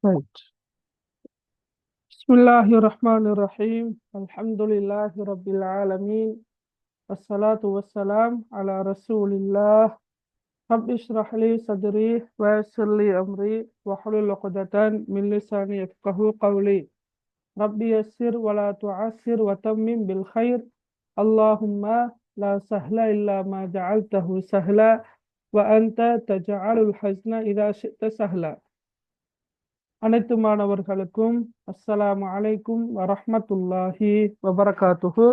Right. Bismillahirrahmanirrahim. Alhamdulillahi Rabbil Alameen. Wassalatu wassalam ala Rasulillah. Rabbi shrah li sadri wa yassir li amri wa hlul 'uqdatan min lisani yafqahu qawli. Rabbi yassir wa la tu'assir wa tammim bil khair. Allahumma la sahla illa ma ja'altahu sahla wa anta taj'alul hazna idha shi'ta sahla. அனைத்து மாணவர்களுக்கும் அஸ்ஸலாமு அலைக்கும் வரஹ்மத்துல்லாஹி வபரகாத்துஹு.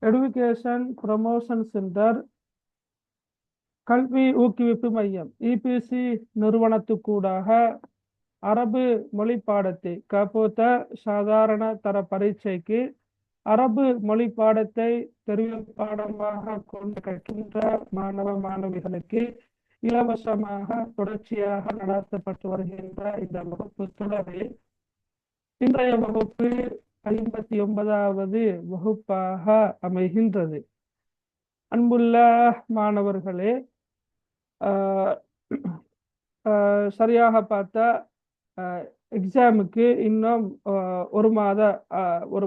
Education promotion centre கல்வி ஊக்குவிப்பு மையம் EPC நிறுவனத்துக்கூடாக அரபு மொழி பாடத்தை கபோத்த சாதாரண தர பரீட்சைக்கு அரபு மொழி பாடத்தை தெரிவு பாடமாக கொண்டு கற்கின்ற மாணவ மாணவிகளுக்கு இலவசமாக தொடர்ச்சியாக நடத்தப்பட்டு வருகின்ற இந்த வகுப்பு தொடரில் இன்றைய வகுப்பு 59வது வகுப்பாக அமைகின்றது. அன்புள்ள மாணவர்களே, சரியாக பார்த்தா எக்ஸாமுக்கு இன்னும் ஒரு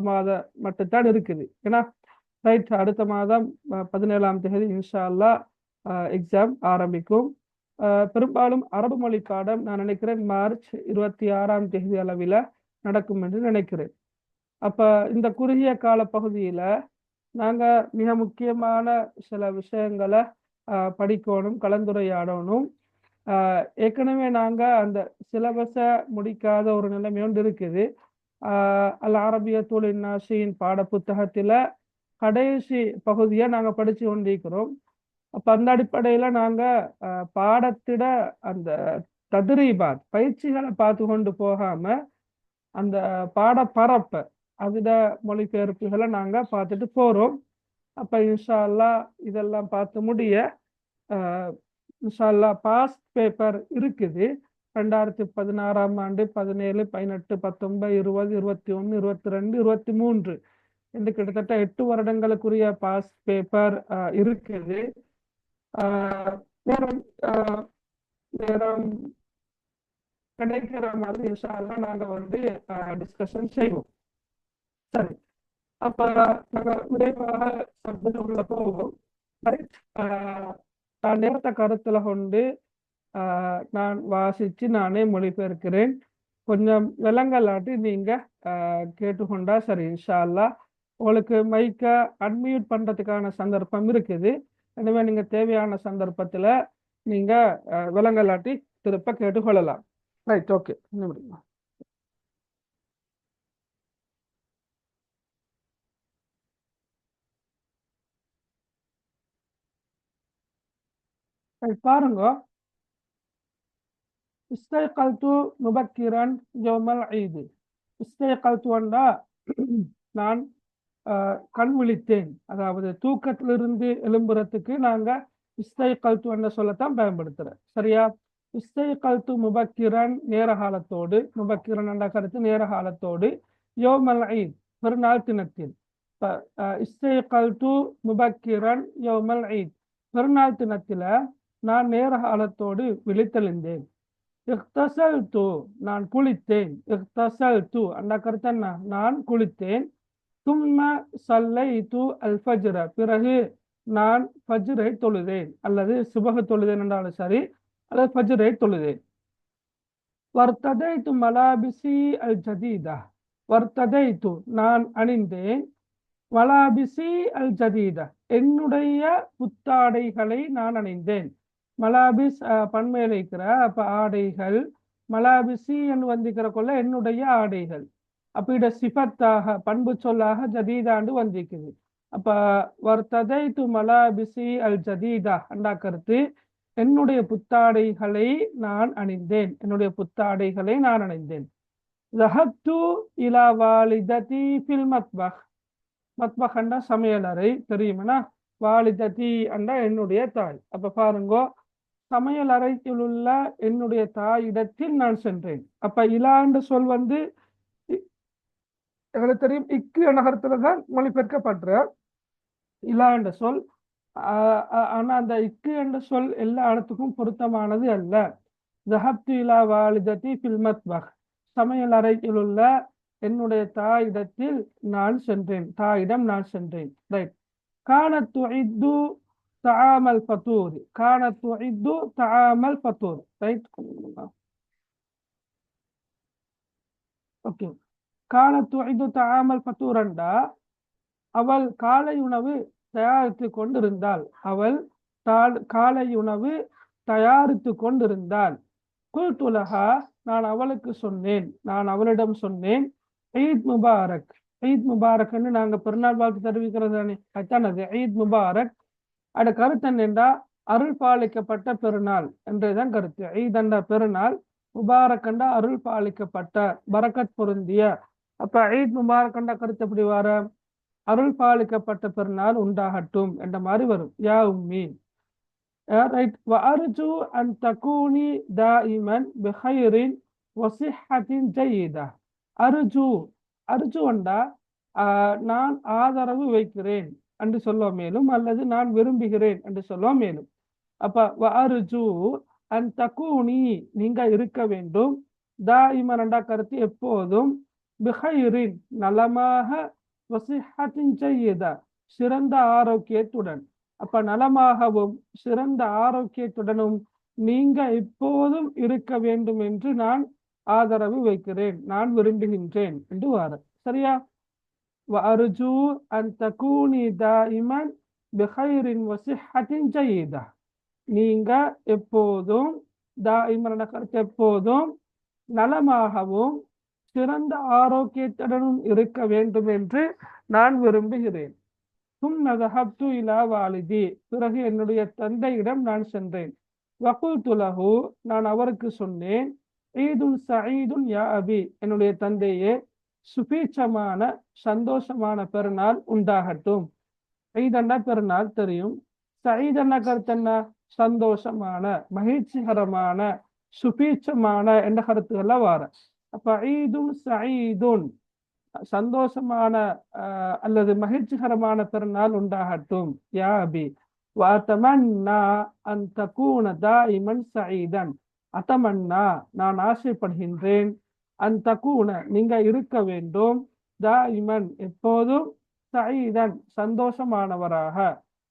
மாத மட்டும்தான் இருக்குது. ஏன்னா ரைட், அடுத்த மாதம் 17ஆம் தேதி இன்ஷா அல்லாஹ் எக்ஸாம் ஆரம்பிக்கும். பெரும்பாலும் அரபு மொழி பாடம் நான் நினைக்கிறேன் மார்ச் 26ஆம் தேதி அளவில் நடக்கும் என்று நினைக்கிறேன். அப்போ இந்த குறுகிய கால பகுதியில் நாங்கள் மிக முக்கியமான சில விஷயங்களை படிக்கணும், கலந்துரையாடணும். ஏற்கனவே நாங்கள் அந்த சிலபஸை முடிக்காத ஒரு நிலைமை ஒன்று இருக்குது. அல் அரபியத்துல் நாஷியின் பாட புத்தகத்தில் கடைசி பகுதியை நாங்கள் படித்து கொண்டிருக்கிறோம். அப்போ அந்த அடிப்படையில் நாங்கள் பாடத்திட அந்த தத்ரீபாத் பயிற்சிகளை பார்த்து கொண்டு போகாமல் அந்த பாடப்பரப்பை அதில் மொழிபெயர்ப்புகளை நாங்கள் பார்த்துட்டு போகிறோம். அப்போ இன்ஷா அல்லாஹ் இதெல்லாம் பார்த்து முடிய இன்ஷா அல்லாஹ் பாஸ்ட் பேப்பர் இருக்குது. 2016ஆம் ஆண்டு 17, 18, 19, 20, 21, 22, 23 என்று கிட்டத்தட்ட 8 வருடங்களுக்குரிய பாஸ்ட் பேப்பர் இருக்குது. நேரம் கிடைக்கிற மாதிரி இன்ஷா அல்லாஹ் நாங்கள் டிஸ்கஷன் செய்வோம். சரி, அப்போ நாங்கள் விரைவாக சப்ஜெக்ட் உள்ள போவோம். ரைட், நான் நேரத்தை கருத்தில் கொண்டு நான் வாசித்து நானே மொழிபெயர்க்கிறேன். கொஞ்சம் விலங்கலாட்டி நீங்கள் கேட்டுக்கொண்டா சரி. இன்ஷா அல்லாஹ் உங்களுக்கு மைக்கை அன்மியூட் பண்ணுறதுக்கான சந்தர்ப்பம் இருக்குது. எனவே நீங்கள் தேவையான சந்தர்ப்பத்தில் நீங்கள் விலங்கலாட்டி திருப்ப கேட்டுக்கொள்ளலாம். Right, okay. பாருங்க, இஸ்தைகல்து முபக்கிரன் யௌமல் ஈத். இஸ்தைகல்துன்னா நான் கண் விழித்தேன், அதாவது தூக்கத்திலிருந்து எழும்புறதுக்கு நாங்கள் இஸ்தைகல்து சொல்லத்தான் பயன்படுத்துகிறேன். சரியா? இஸ்தைகல்து முபக்கிரன் நேர காலத்தோடு, முபக்கிரன் என்ற கருத்து நேர காலத்தோடு, யௌமல் ஈத் பெருநாள் தினத்தில். இஸ்தைகல்து முபக்கிரன் யௌமல் ஈத் பெருநாள் தினத்தில் நான் நேர காலத்தோடு விழித்தெழுந்தேன். இக்தஸல்து நான் குளித்தேன். இக்தஸல்து அந்த கருத்து என்ன? நான் குளித்தேன். தும்ம ஸல்லைது அல் ஃபஜ்ர பிறகு நான் ஃபஜ்ரை தொழுதேன், அல்லது சுபஹ் தொழுதேன் என்றாலும் சரி, அல்லது ஃபஜ்ரை தொழுதேன். வர்ததைது மலாபிசி அல் ஜதீதா. வர்ததைது நான் அணிந்தேன். மலாபிசி அல் ஜதீதா என்னுடைய புத்தாடைகளை நான் அணிந்தேன். மலாபிஸ் பன்மையில் இருக்கிற அப்போ ஆடைகள், மலாபிசி என்று வந்திருக்கிற கொள்ள என்னுடைய ஆடைகள். அப்போ இட சிபத்தாக பண்பு சொல்லாக ஜதீதாண்டு வந்திருக்குது. அப்போ வர்ததைது மலாபிசி அல் ஜதீதா அண்டா கருத்து என்னுடைய புத்தாடைகளை நான் அணிந்தேன், என்னுடைய புத்தாடைகளை நான் அணிந்தேன். ஸஹப்து இலா வாலிததி ஃபில் மத்பஹ். மத்பஹ் அண்டா சமையலறை, தெரியுமனா? வாலிததி அண்டா என்னுடைய தாய். அப்போ பாருங்கோ, சமையல் அறையில் உள்ள என்னுடைய தாய் இடத்தில் நான் சென்றேன். அப்போ இலாண்டு சொல் எங்களுக்கு தெரியும் இக்கு நகரத்துல தான் மொழிபெயர்க்கப்படுற இலா என்ற சொல். ஆனா அந்த இக்கு என்ற சொல் எல்லா இடத்துக்கும் பொருத்தமானது அல்ல. ஜஹப்து இலா வாலிததி ஃபில் மத்பஹ், சமையல் அறையில் உள்ள என்னுடைய தாயிடத்தில் நான் சென்றேன், தாயிடம் நான் சென்றேன். ரைட். கானத் துஇத்து தஆமல் ஃபதூர், கானத் துஇத்து தஆமல் ஃபதூர். ரைட். ஓகே. கானத் துஇத்து தஆமல் ஃபதூரண்டா அவள் காலை உணவு தயாரித்து கொண்டிருந்தாள், அவள் காலை உணவு தயாரித்து கொண்டிருந்தாள். குல்துலஹா, நான் அவளுக்கு சொன்னேன், நான் அவளிடம் சொன்னேன், ஈத் முபாரக். ஈத் முபாரக்னு நாங்க பெருநாள் வாழ்த்து தெரிவிக்கிறது தானே, அதுதான் அது ஈத் முபாரக். அட கருத்து என்னென்றா அருள் பாலிக்கப்பட்ட பெருநாள் என்றுதான் கருத்து. ஈத் என்ற பெருநாள், முபாரக் என்ற அருள் பாலிக்கப்பட்ட, பரக்கத் பொருந்திய. அப்ப ஈத் முபாரக் என்ற கருத்து எப்படி வர, அருள் பாலிக்கப்பட்ட பெருநாள் உண்டாகட்டும் என்ற மாதிரி வரும். யா உம்மி. ரைட். வஅர்ஜு அன் தகூனி தாயிமன் பிஹைரின் வசிஹத்தின் ஜய்யிதா. அர்ஜு, அர்ஜு என்றா நான் ஆதரவு வைக்கிறேன் என்று சொல்ல மேலும், அல்லது நான் விரும்புகிறேன் என்று சொல்ல மேலும். அப்ப வஅர்ஜு அன் தகூனி, நீங்க இருக்க வேண்டும், தாயிமன் என்ற கருத்து எப்போதும், பிஹைரின் நலமாக, வசிஹத்தின் ஜய்யிதா சிறந்த ஆரோக்கியத்துடன். அப்ப நலமாகவும் சிறந்த ஆரோக்கியத்துடனும் நீங்க எப்போதும் இருக்க வேண்டும் என்று நான் ஆதரவு வைக்கிறேன், நான் விரும்புகின்றேன் என்று வார. சரியா? வஅர்ஜு அன் தகூனி தாயிமன் பிஹைரின் வசிஹத்தின் ஜய்யிதா, நீங்க எப்போதும், தாயிமன் கருத்து எப்போதும் நலமாகவும் சிறந்த ஆரோக்கியத்துடனும் இருக்க வேண்டும் என்று நான் விரும்புகிறேன். சும்ம தஹப்து இலா வாலிதி, பிறகு என்னுடைய தந்தையிடம் நான் சென்றேன். வகுல்து லஹு, நான் அவருக்கு சொன்னேன், ஈதுன் சஈதுன் யா அபி, என்னுடைய தந்தையே, சுபீட்சமான சந்தோஷமான பெருநாள் உண்டாகட்டும். ஈதன்னா பெருநாள் தெரியும், சஈதன்னா கருத்து என்ன, சந்தோஷமான, மகிழ்ச்சிகரமான, சுபீட்சமான என்ற கருத்துக்கள வார. அப்ப ஈதுன் சஈதுன் சந்தோஷமான அல்லது மகிழ்ச்சிகரமான பெருநாள் உண்டாகட்டும். யா அபி. வஅதமன்னா அன் தகூன தாயிமன் சஈதன், அதமன்னா நான் ஆசைப்படுகின்றேன், அன் தகூன நீங்க இருக்க வேண்டும், தாயிமன் எப்போதும், சஈதன் சந்தோஷமானவராக.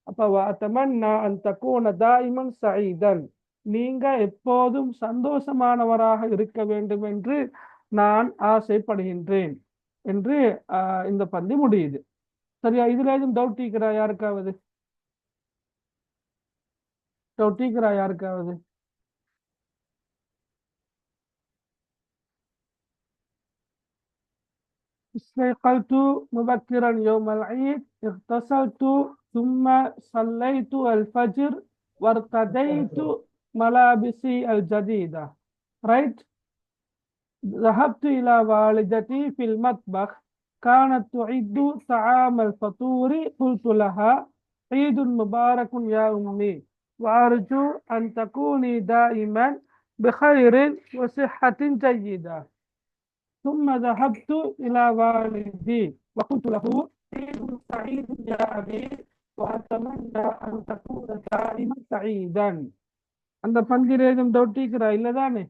அப்ப வஅதமன்னா அன் தகூன தாயிமன் சஈதன், நீங்க எப்போதும் சந்தோஷமானவராக இருக்க வேண்டும் என்று நான் ஆசைப்படுகின்றேன் என்று இந்த பந்தி முடியுது. சரியா? இதுல எதுவும் டவுட் இருக்கிறா யாருக்காவது? டவுட் இருக்கிறா யாருக்காவது? استيقظت مبكرا يوم العيد، اغتسلت ثم صليت الفجر وارتديت ملابسي الجديدة. right. ذهبت إلى والدتي في المطبخ، كانت تعد طعام الفطور، قلت لها عيد مبارك يا أمي، وأرجو أن تكوني دائما بخير وصحة جيدة. ثم ذهبت إلى والدي وقلت له عيد سعيد يا أبي، وأتمنى أن تكون دائما سعيدا. அந்த பந்தில் ஏதும் டவுட் இருக்கிறா இல்லதானே?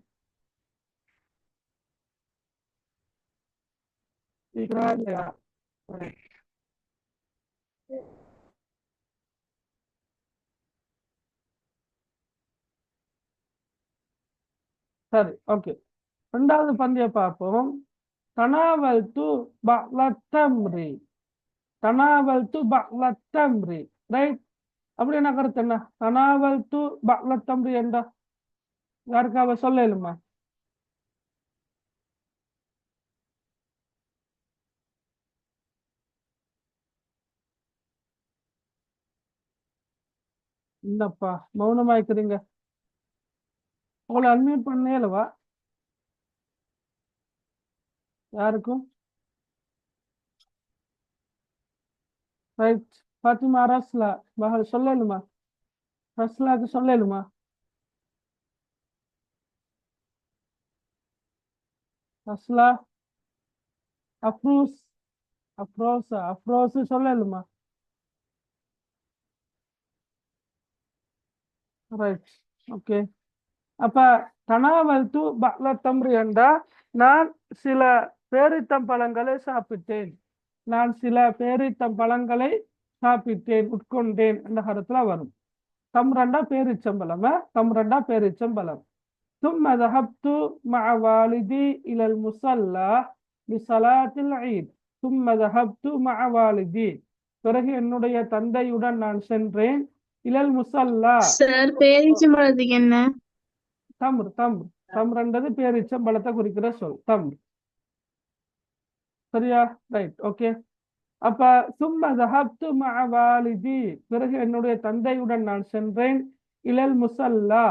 சரி, ஓகே. ரெண்டாவது பந்திய பார்ப்போம். தனாவல்து பஅலத்தம்ரி, தனாவல்து பஅலத்தம்ரி. ரைட். அப்படி என்ன கருத்து என்ன? தனாவல்து பஅலத்தம்ரி என்றா யாருக்காக சொல்லலுமா? இல்லப்பா, மௌனமா இருக்கிறீங்க. உங்களை அன்மியூட் பண்ணேலவா யாருக்கும்? ரைட். பாத்திமா ரஸ்லா மகள் சொல்லலுமா? ரஸ்லாக்கு சொல்லலுமா? ரஸ்லா. அப்ரூஸ், அப்ரோஸா, அப்ரோஸ் சொல்லலுமா? ரைட். ஓகே. அப்ப தனாவல்து பஅல தம்ரி என்றா நான் சில பேரித்தம்பழங்களை சாப்பிட்டேன். நான் சில பேரித்தம்பழங்களை சாப்பிட்டேன், உட்கொண்டேன் என்ற கருத்துல வரும். தம்ரண்டா பேரிச்சம்பழம், தம்ரண்டா பேரிச்சம்பழம். ثم ذهبت مع والدي إلى المصلى لصلاة العيد. ثم ذهبت مع والدي, பிறகு என்னுடைய தந்தையுடன் நான் சென்றேன். இலல் முசல்லா, சார் பேரிச்சம்பழத்துக்கு என்ன? தம்ர் தம்ர் தம்ரன்றது பேரிச்சம்பழத்தை குறிக்கிற சொல், தம்ர். சரியா? Right, okay. அப்ப சும்ம தஹப்து மஅ வாலிதி, பிறகு என்னுடைய தந்தையுடன் நான் சென்றேன். இலல் முசல்லா,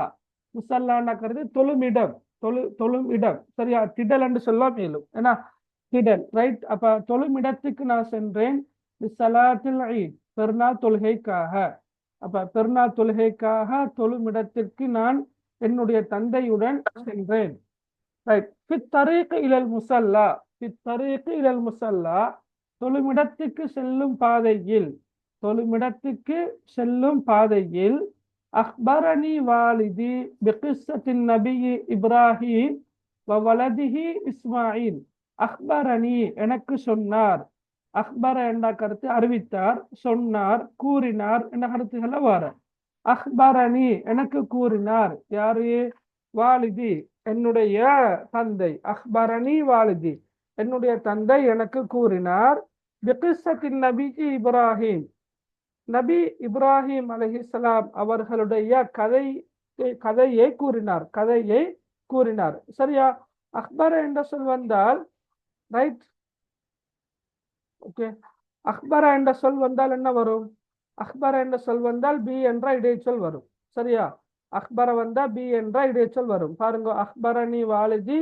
முசல்லான்னு தொழுமிடம், தொழும் இடம். சரியா? திடல் என்று சொல்ல மேலும், ஏன்னா திடல், ரைட். அப்ப தொழுமிடத்துக்கு நான் சென்றேன். ஸலாத்துல் ஈத், பெருநாள் தொழுகைக்காக. அப்ப பெருநாள் தொழுகைக்காக தொழுமிடத்திற்கு நான் என்னுடைய தந்தையுடன் சென்றேன். ரைட். ஃபித் தரீக் இலல் முசல்லா, ஃபித் தரீக் இலல் முசல்லா, தொழுமிடத்துக்கு செல்லும் பாதையில், தொழுமிடத்துக்கு செல்லும் பாதையில் அக்பரணி வாலிதி பிகிஸ்ஸத்தின் நபி இப்ராஹிம் வ வலதிஹி இஸ்மாயில். அக்பரணி எனக்கு சொன்னார். அக்பர என்ற கருத்து அறிவித்தார், சொன்னார், கூறினார் என்ற கருத்துக்களை வர. அக்பரணி எனக்கு கூறினார். யாரு? வாலிதி, என்னுடைய தந்தை. அக்பரணி வாலிதி, என்னுடைய தந்தை எனக்கு கூறினார். பிகிஸ்ஸத்தின் நபி இப்ராஹிம், நபி இப்ராஹிம் அலைஹிஸ்ஸலாம் அவர்களுடைய கதையை கூறினார், கதையை கூறினார். சரியா? அக்பர என்ற சொல் வந்தால், ரைட், ஓகே. அக்பர என்ற சொல் வந்தால் என்ன வரும்? அக்பர என்ற சொல் வந்தால் பி என்ற இடைச்சொல் வரும். சரியா? அக்பர வந்தா பி என்ற இடைச்சொல் வரும். பாருங்க, அக்பரணி வாலிதி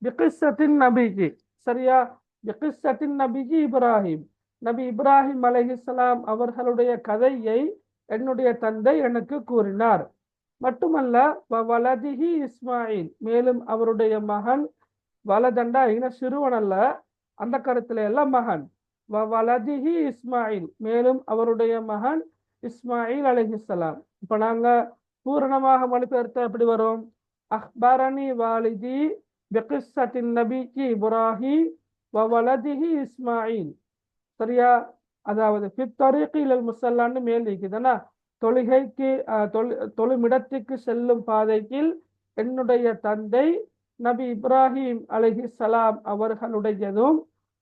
பிகிஸ்ஸத்தின் நபிஜி. சரியா? பிகிஸ்ஸத்தின் நபிஜி இப்ராஹிம், நபி இப்ராஹிம் அலைஹிஸ்ஸலாம் அவர்களுடைய கதையை என்னுடைய தந்தை எனக்கு கூறினார். மட்டுமல்ல, வலதிஹி இஸ்மாயில், மேலும் அவருடைய மகன், வலதண்டா இன சிறுவன் அல்ல, அந்த கருத்துல எல்லாம் மகன். வலதிஹி இஸ்மாயில், மேலும் அவருடைய மகன் இஸ்மாயில் அலைஹிஸ்ஸலாம். இப்ப நாங்க பூரணமாக மொழிபெயர்த்த எப்படி வரும்? அக்பரணி வாலிதி பிகிஸ்ஸத்தின் நபிக்கு இப்ராஹிம் வ வலதிஹி இஸ்மாயில். சரியா? அதாவது ஃபித் தரீக் இலல் முஸல்லான்னு மேல் இருக்குதுன்னா, தொழுகைக்கு தொழுமிடத்துக்கு செல்லும் பாதையில் என்னுடைய தந்தை நபி இப்ராஹிம் அலைஹிஸ்ஸலாம் அவர்களுடையதும்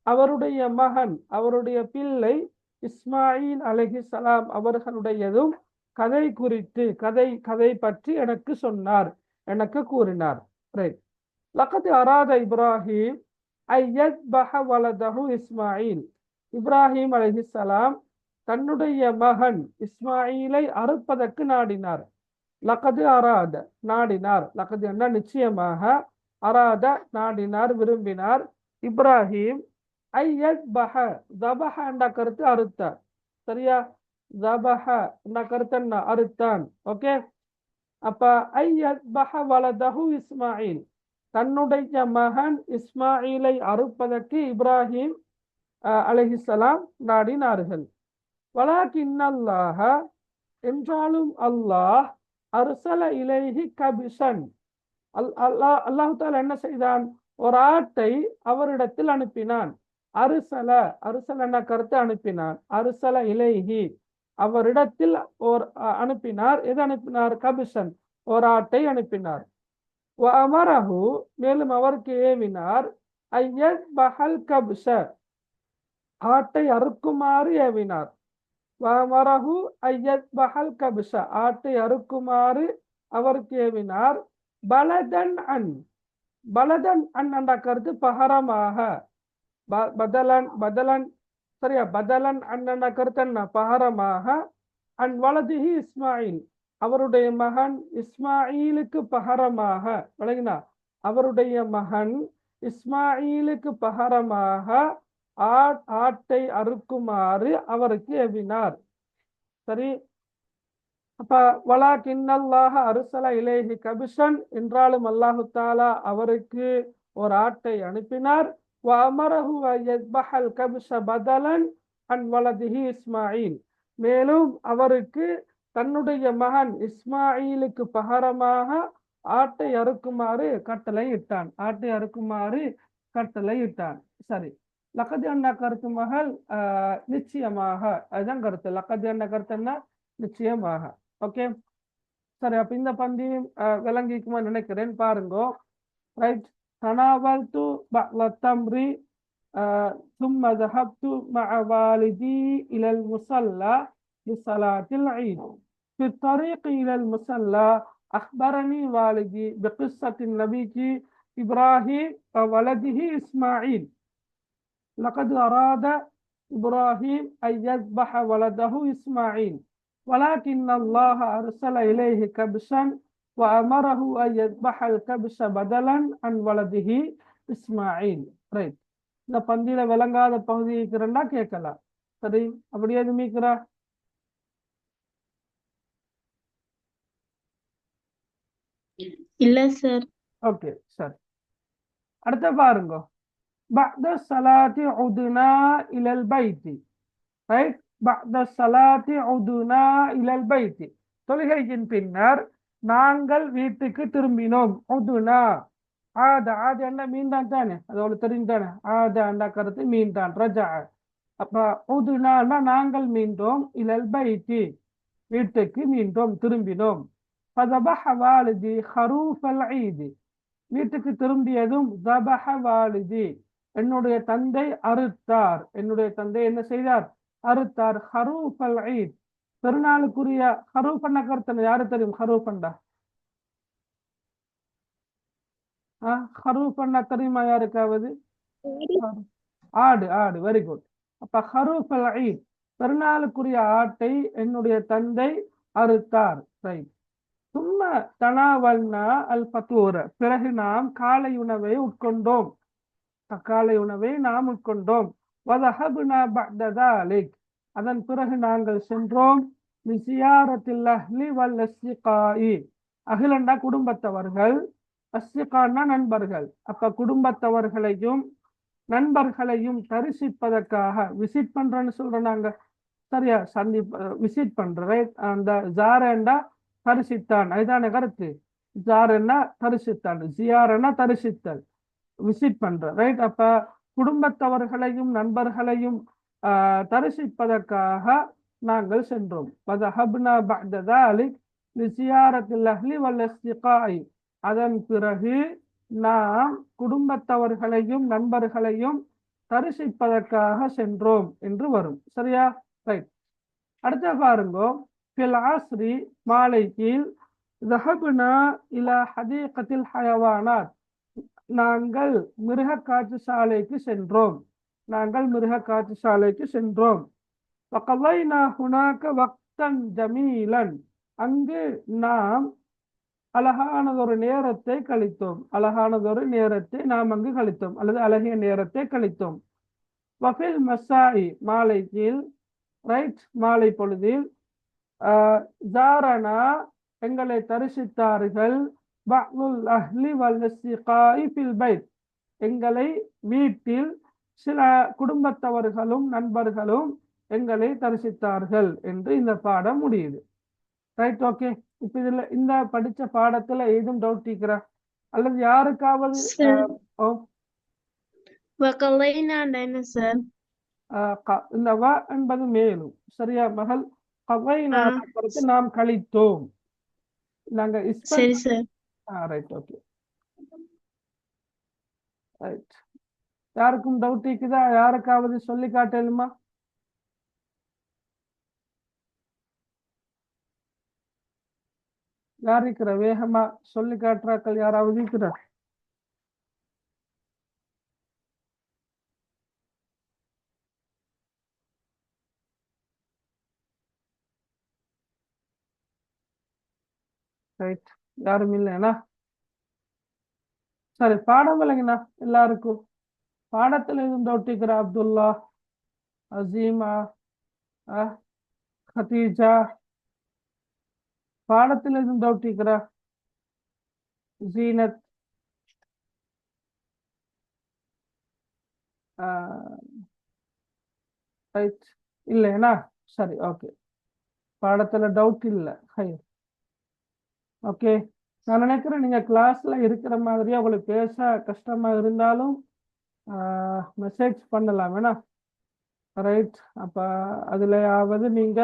அவருடைய மகன், அவருடைய பிள்ளை இஸ்மாயில் அலைஹிஸ்ஸலாம் அவர்களுடையதும் கதை குறித்து, கதை பற்றி எனக்கு சொன்னார், எனக்கு கூறினார். ரைட். லகத் அராத இப்ராஹிம் ஐயத்பஹ வலதஹு இஸ்மாயில். இப்ராஹிம் அலைஹிஸ்ஸலாம் தன்னுடைய மகன் இஸ்மாயிலை அறுப்பதற்கு நாடினார். லகது அராத, நாடினார். லகது என்ன? நிச்சயமாக. அராத, நாடினார், விரும்பினார். இப்ராஹிம் ஐயத்பஹ, தபஹ என்ற கருத்து அறுத்தார். சரியா? தபஹ என்ற கருத்து என்ன? அறுத்தான். ஓகே. அப்ப ஐயத்பஹ வலதஹு இஸ்மாயில், தன்னுடைய மகன் இஸ்மாயிலை அறுப்பதற்கு இப்ராஹிம் அலைஹிஸ்ஸலாம் நாடினார்கள். வலாக்கின்னல்லாஹ, என்றாலும் அல்லாஹ், அர்சல இலைஹி கபிஷன், அல்லாஹ் தஆலா என்ன செய்தான்? ஒரு ஆட்டை அவரிடத்தில் அனுப்பினான். அருசல, அருசல கருத்து அனுப்பினான். அருசல இலைஹி, அவரிடத்தில் ஓர் அனுப்பினார். எது அனுப்பினார்? கபிஷன், ஒரு ஆட்டை அனுப்பினார். வ அமரஹு, மேலும் அவருக்கு ஏவினார். ஐயத்பஹல் கபிஷ, ஆட்டை அறுக்குமாறு ஏவினார். வமரஹு ஐயத்பஹல் கபிஷ, ஆட்டை அறுக்குமாறு அவருக்கு ஏவினார். பலதன் அன், பலதன் அன் என்ற கருத்து பகரமாக. பதலன், பதலன், சரியா? பதலன் அன் என்ற கருத்து என்ன? பகரமாக. அன் வலதிஹி இஸ்மாயில், அவருடைய மகன் இஸ்மாயிலுக்கு பகரமாக. விளங்கினா? அவருடைய மகன் இஸ்மாயிலுக்கு பகரமாக ஆட்டை அறுக்குமாறு அவருக்கு ஏவினார். சரி. அப்ப வலாக்கின்னல்லாஹ அர்சல இலைஹி கபிஷன், என்றாலும் அல்லாஹு தஆலா அவருக்கு ஒரு ஆட்டை அனுப்பினார். வ அமரஹு யத்பஹல் கபிஷ பதலன் அன் வலதிஹி இஸ்மாயில், மேலும் அவருக்கு தன்னுடைய மகன் இஸ்மாயிலுக்கு பகரமாக ஆட்டை அறுக்குமாறு கட்டளை இட்டான். ஆட்டை அறுக்குமாறு கட்டளை இட்டான். சரி, லக்கது என்ன கருத்து மகள்? நிச்சயமாக, அதுதான் கருத்து. லக்கது என்ன கருத்துன்னா நிச்சயமாக. ஓகே, சரி. அப்ப இந்த பந்தியும் விளங்கிக்குமா நினைக்கிறேன். பாருங்க. ரைட். தனாவல்து பக்லத்தம்ரி ثم ذهبت مع والدي إلى المصلى لصلاة العيد. في الطريق إلى المصلى أخبرني والدي بقصة النبي إبراهيم وولده إسماعيل. لقد أراد إبراهيم أن يذبح ولده إسماعيل، ولكن الله أرسل إليه كبشا وأمره أن يذبح الكبش بدلا عن ولده إسماعيل. ரைட். இந்த பந்தியில விளங்காத பகுதி இருக்கிறன்னா கேட்கலாம். சரி, அப்படியே மீக்கிறா? இல்ல சார். ஓகே, சரி. அடுத்த பாருங்க. بعد الصلاة عدنا إلى البيت. ரைட். بعد الصلاة عدنا إلى البيت. தொழுகையின் பின்னர் நாங்கள் வீட்டுக்கு திரும்பினோம். உதுனா, ஆத ஆத என்ன மீன்தான் தானே, அது அவ்வளவு தெரிந்தானே. ஆத அந்த கருத்து மீன்தான், ரஜா. அப்ப உதுனான்னா நாங்கள் மீண்டோம், இலல் பைத்தி வீட்டுக்கு மீண்டோம், திரும்பினோம். ஃபதபஹ வாலிதி ஹரூஃபல் ஈதி. வீட்டுக்கு திரும்பியதும் தபஹ வாலிதி, என்னுடைய தந்தை அறுத்தார். என்னுடைய தந்தை என்ன செய்தார்? அறுத்தார். ஹரூஃபல் ஈத், பெருநாளுக்குரிய ஹரூஃப் என்ன கருத்து யாரு தெரியும்? ஹரூஃப் அண்டா ஹரூஃப் அண்ணா தெரியுமா யாருக்காவது? ஆடு, ஆடு. Very good. அப்ப ஹரூஃப் அல் ஈத், பெருநாளுக்குரிய ஆட்டை என்னுடைய தந்தை அறுத்தார். ரைட். சும்மா தனாவல்னா அல் பத்தூர, பிறகு நாம் காலை உணவை உட்கொண்டோம். காலை உணவை நாம் உட்கொண்டோம். வதஹப்னா பஅத ذلك, அதன் பிறகு நாங்கள் சென்றோம். லிஸியாரத்தில் அஹ்லி வல் அஸ்ஸிகாஇ, அஹ்லன்னா குடும்பத்தவர்கள், அஸ்ஸிகான்னா நண்பர்கள். அப்ப குடும்பத்தவர்களையும் நண்பர்களையும் தரிசிப்பதற்காக, விசிட் பண்றேன்னு சொல்றோம் நாங்க. சரியா? விசிட் பண்ற. ரைட். அந்த ஜாரண்டா தரிசித்தான், அதுதானே கருத்து. ஜாரன்னா தரிசித்தான், ஜியாரன்னா தரிசித்தல், விசிட் பண்ற. ரைட். அப்ப குடும்பத்தவர்களையும் நண்பர்களையும் தரிசிப்பதற்காக நாங்கள் சென்றோம். வதஹப்னா பஅத ذلك லிஸியாரத்தில் அஹ்லி வல் அஸ்ஸிகாஇ, அதன் பிறகு நாம் குடும்பத்தவர்களையும் நண்பர்களையும் தரிசிப்பதற்காக சென்றோம் என்று வரும். சரியா? ரைட். அடுத்த பாருங்க. ஃபில் ஆஸ்ரி, மாலையில், ذهبنا إلى حديقة الحيوانات, நாங்கள் மிருக காட்சி சாலைக்கு சென்றோம். நாங்கள் மிருக காட்சி சாலைக்கு சென்றோம். وقضينا هناك وقتا جميلا, அங்கு நாம் அழகானதொரு நேரத்தை கழித்தோம். அழகானதொரு நேரத்தை நாம் அங்கு கழித்தோம், அல்லது அழகிய நேரத்தை கழித்தோம். வஃபில் மசாஇ, மாலையில், ரைட், மாலை பொழுதில், ஜாரனா, எங்களை தரிசித்தார்கள். பஅதுல் அஹ்லி வல் அஸ்ஸிகாஇ ஃபில் பைத், எங்களை வீட்டில் சில குடும்பத்தவர்களும் நண்பர்களும் எங்களை தரிசித்தார்கள் என்று இந்த பாடம் முடியுது. ரைட். ஓகே. இப்ப இதுல இந்த படிச்ச பாடத்துல ஏதும் டவுட் இருக்கிறா, அல்லது யாருக்காவது? என்ன சார்? இந்த வ என்பது மேலும். சரியா மகள்? கவைனா நாம் கழித்தோம். நாங்க சரி சார். ரைட். ஓகே. ரைட். யாருக்கும் டவுட் இருக்குதா? யாருக்காவது சொல்லி காட்டலுமா? யார் இருக்கிற? வேகமா சொல்லி காட்டுறாக்கள் யாராவது இருக்கிற? ரைட். யாரும் இல்லைனா சரி. பாடம் விளங்கினா எல்லாருக்கும்? பாடத்துல எதுவும் டவுட் இருக்கிற? அப்துல்லா, அசீமா, கதீஜா, பாடத்தில் எதுவும் டவுட் இருக்கிறா? ஜீனத், ரைட், இல்லைனா சரி. ஓகே, பாடத்துல டவுட் இல்லை. ஹை. ஓகே, நான் நினைக்கிறேன் நீங்க கிளாஸ்ல இருக்கிற மாதிரியே உங்களுக்கு பேச கஷ்டமா இருந்தாலும் மெசேஜ் பண்ணலாம் வேணா, ரைட்? அப்ப அதுலயாவது நீங்க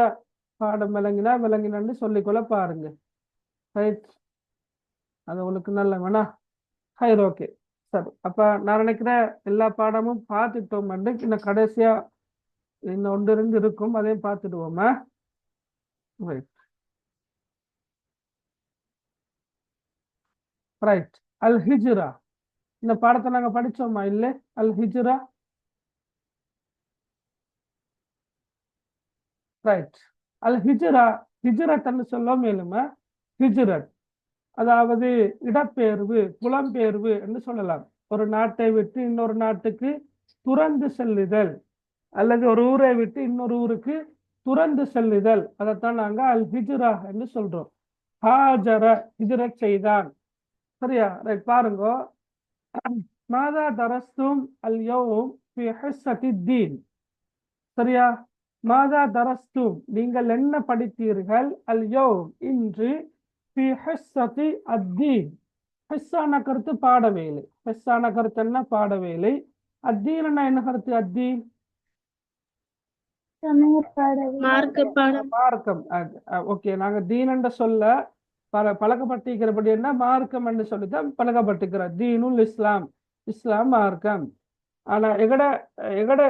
பாடம் விளங்கினு சொல்லிக்கொள்ள பாருங்க, ரைட்? அது உங்களுக்கு நல்ல வேணா. ஹைர், ஓகே, சரி. அப்ப நான் நினைக்கிறேன் எல்லா பாடமும் பார்த்துட்டோம். இன்னும் கடைசியா இன்னும் 1-2 இருக்கும், அதையும் பார்த்துடுவோமா? Right, right. அல் ஹிஜ்ரா, இந்த பாடத்தை நாங்க படிச்சோமா இல்ல? அல் ஹிஜ்ரா, ரைட். அல் ஹிஜ்ரா, ஹிஜ்ரத்ன்னு சொல்ல மேலுமா? ஹிஜ்ரத் அதாவது இடப்பெயர்வு, புலம்பெயர்வு என்று சொல்லலாம். ஒரு நாட்டை விட்டு இன்னொரு நாட்டுக்கு துறந்து செல்லுதல், அல்லது ஒரு ஊரை விட்டு இன்னொரு ஊருக்கு துறந்து செல்லுதல், அதைத்தான் நாங்க அல் ஹிஜ்ரா என்று சொல்றோம். ஹாஜர, ஹிஜ்ரத் செய்தான். சரியா? ரைட், பாருங்க. மாதா தரஸ்தும் அல் யௌம் ஃபி ஹிஸ்ஸத்தி தீன். சரியா? மாதா தரஸ்தும், நீங்கள் என்ன படித்தீர்கள்? அல் யௌம், இன்று. ஃபி ஹிஸ்ஸத்தி அத்தீன், ஹிஸ்ஸான கருத்து பாடவேலை. ஹிஸ்ஸான கருத்து என்ன? பாடவேலை. அத்தீன் என்ன கருத்து? அத்தீன் மார்க்க பாடம். மார்க்கம். ஓகே, நாங்க தீன் என்ற சொல்ல பழக்கப்பட்டிருக்கிறபடி என்ன மார்க்கம் என்று சொல்லித்தான் பழக்கப்பட்டிருக்கிறோம். தீனுல் இஸ்லாம், இஸ்லாம் மார்க்கம். ஆனா எகட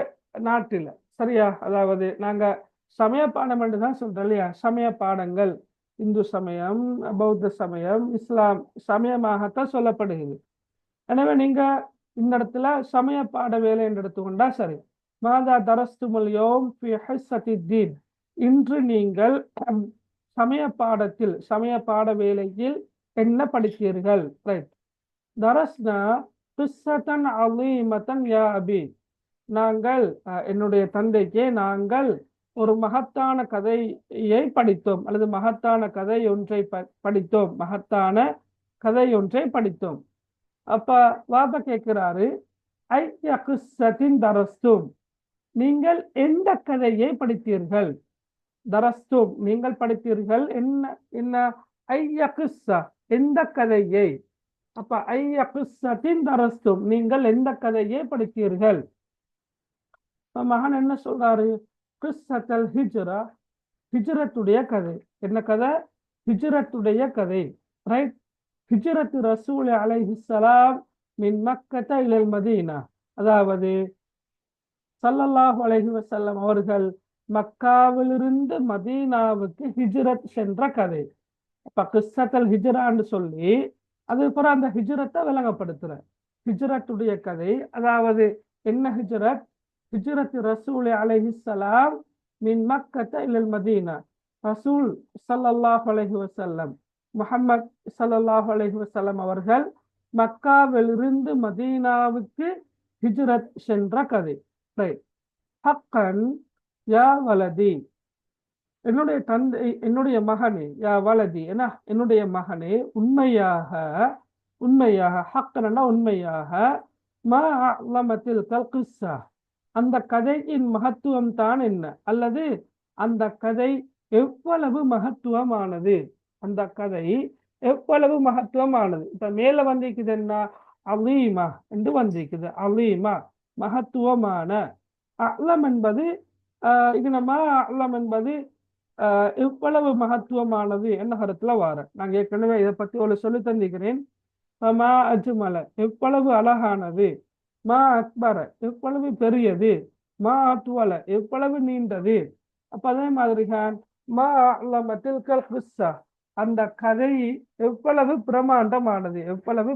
நாட்டில, சரியா, அதாவது நாங்க சமய பாடம் என்று தான் சொல்றோம் இல்லையா? சமய பாடங்கள் இந்து சமயம், பௌத்த சமயம், இஸ்லாம் சமயமாகத்தான் சொல்லப்படுகிறது. எனவே நீங்க இந்த இடத்துல சமய பாட வேலை என்று எடுத்துக்கொண்டா சரி. மாதா தரஸ்துமுல் யௌம் ஃபி ஹிஸ்ஸத்தி தீன், இன்று நீங்கள் சமய பாடத்தில், சமய பாட வேலையில் என்ன படித்தீர்கள்? ரைட். தரஸ்னா கிஸ்ஸத்தன் அலீமத்தன் யா அபி, நாங்கள் என்னுடைய தந்தைக்கே நாங்கள் ஒரு மகத்தான கதையை படித்தோம், அல்லது மகத்தான கதை ஒன்றை படித்தோம், மகத்தான கதை ஒன்றை படித்தோம். அப்ப வாப்பா கேட்கிறாரு, ஐய கிஸ்ஸத்தின் தரஸ்தும், நீங்கள் எந்த கதையை படித்தீர்கள்? தரஸ்தும், நீங்கள் படித்தீர்கள். என்ன என்ன? ஐய கிஸ்ஸா, எந்த கதையை? அப்ப ஐய கிஸ்ஸத்தின் தரஸ்தும், நீங்கள் எந்த கதையை படித்தீர்கள்? மகன் என்ன சொல்றாரு? கிஸ்ஸத்தல் ஹிஜ்ரா, ஹிஜ்ரத்துடைய கதை. என்ன கதை? ஹிஜ்ரத்துடைய கதை, ரைட்? ஹிஜ்ரத்து ரசூல் அலைஹிஸ்ஸலாம் மின் மக்கத இலல் மதீனா, அதாவது ஸல்லல்லாஹு அலைஹி வஸல்லம் அவர்கள் மக்காவிலிருந்து மதீனாவுக்கு ஹிஜ்ரத் சென்ற கதை. அப்ப கிஸ்ஸத்தல் ஹிஜ்ரான்னு சொல்லி அதுக்கப்புறம் அந்த ஹிஜ்ரத்தை விளங்கப்படுத்துற ஹிஜ்ரத்துடைய கதை. அதாவது என்ன ஹிஜ்ரத்? ஹிஜ்ரத் ரசூல் அலைஹிஸ்ஸலாம் மின் மக்கத இலல் மதீனா, ரசூல் ஸல்லல்லாஹு அலைஹி வஸல்லம், முஹம்மத் ஸல்லல்லாஹு அலைஹி வஸல்லம் அவர்கள் மக்காவிலிருந்து மதீனாவுக்கு ஹிஜ்ரத் சென்ற கதை. ஹக்கன் யா வலதி, என்னுடைய தந்தை, என்னுடைய மகனே, யா வலதி, என்ன என்னுடைய மகனே, உண்மையாக, உண்மையாக, ஹக்கனா உண்மையாக, மா அலமத்தில் கல்கிஸ்ஸா, அந்த கதையின் மகத்துவம் தான் என்ன, அல்லது அந்த கதை எவ்வளவு மகத்துவமானது, அந்த கதை எவ்வளவு மகத்துவமானது. இப்ப மேல வந்திருக்குது என்ன? அலீமா என்று வந்திருக்குது. அலீமா, மகத்துவமான. அலம் என்பது இது நம்ம அலம் என்பது எவ்வளவு மகத்துவமானது என்ன கருத்துல வார. நாங்க ஏற்கனவே இதை பத்தி ஒரு சொல்லி தந்திக்கிறேன். மா அஜ்மல, எவ்வளவு அழகானது. மா அக்பர, எவ்வளவு பெரியது. மா அத்வல, எவ்வளவு நீண்டது. அப்ப அதே மாதிரிதான் மா அலமத்தில் கிஸ்ஸா, அந்த கதை எவ்வளவு பிரமாண்டமானது, எவ்வளவு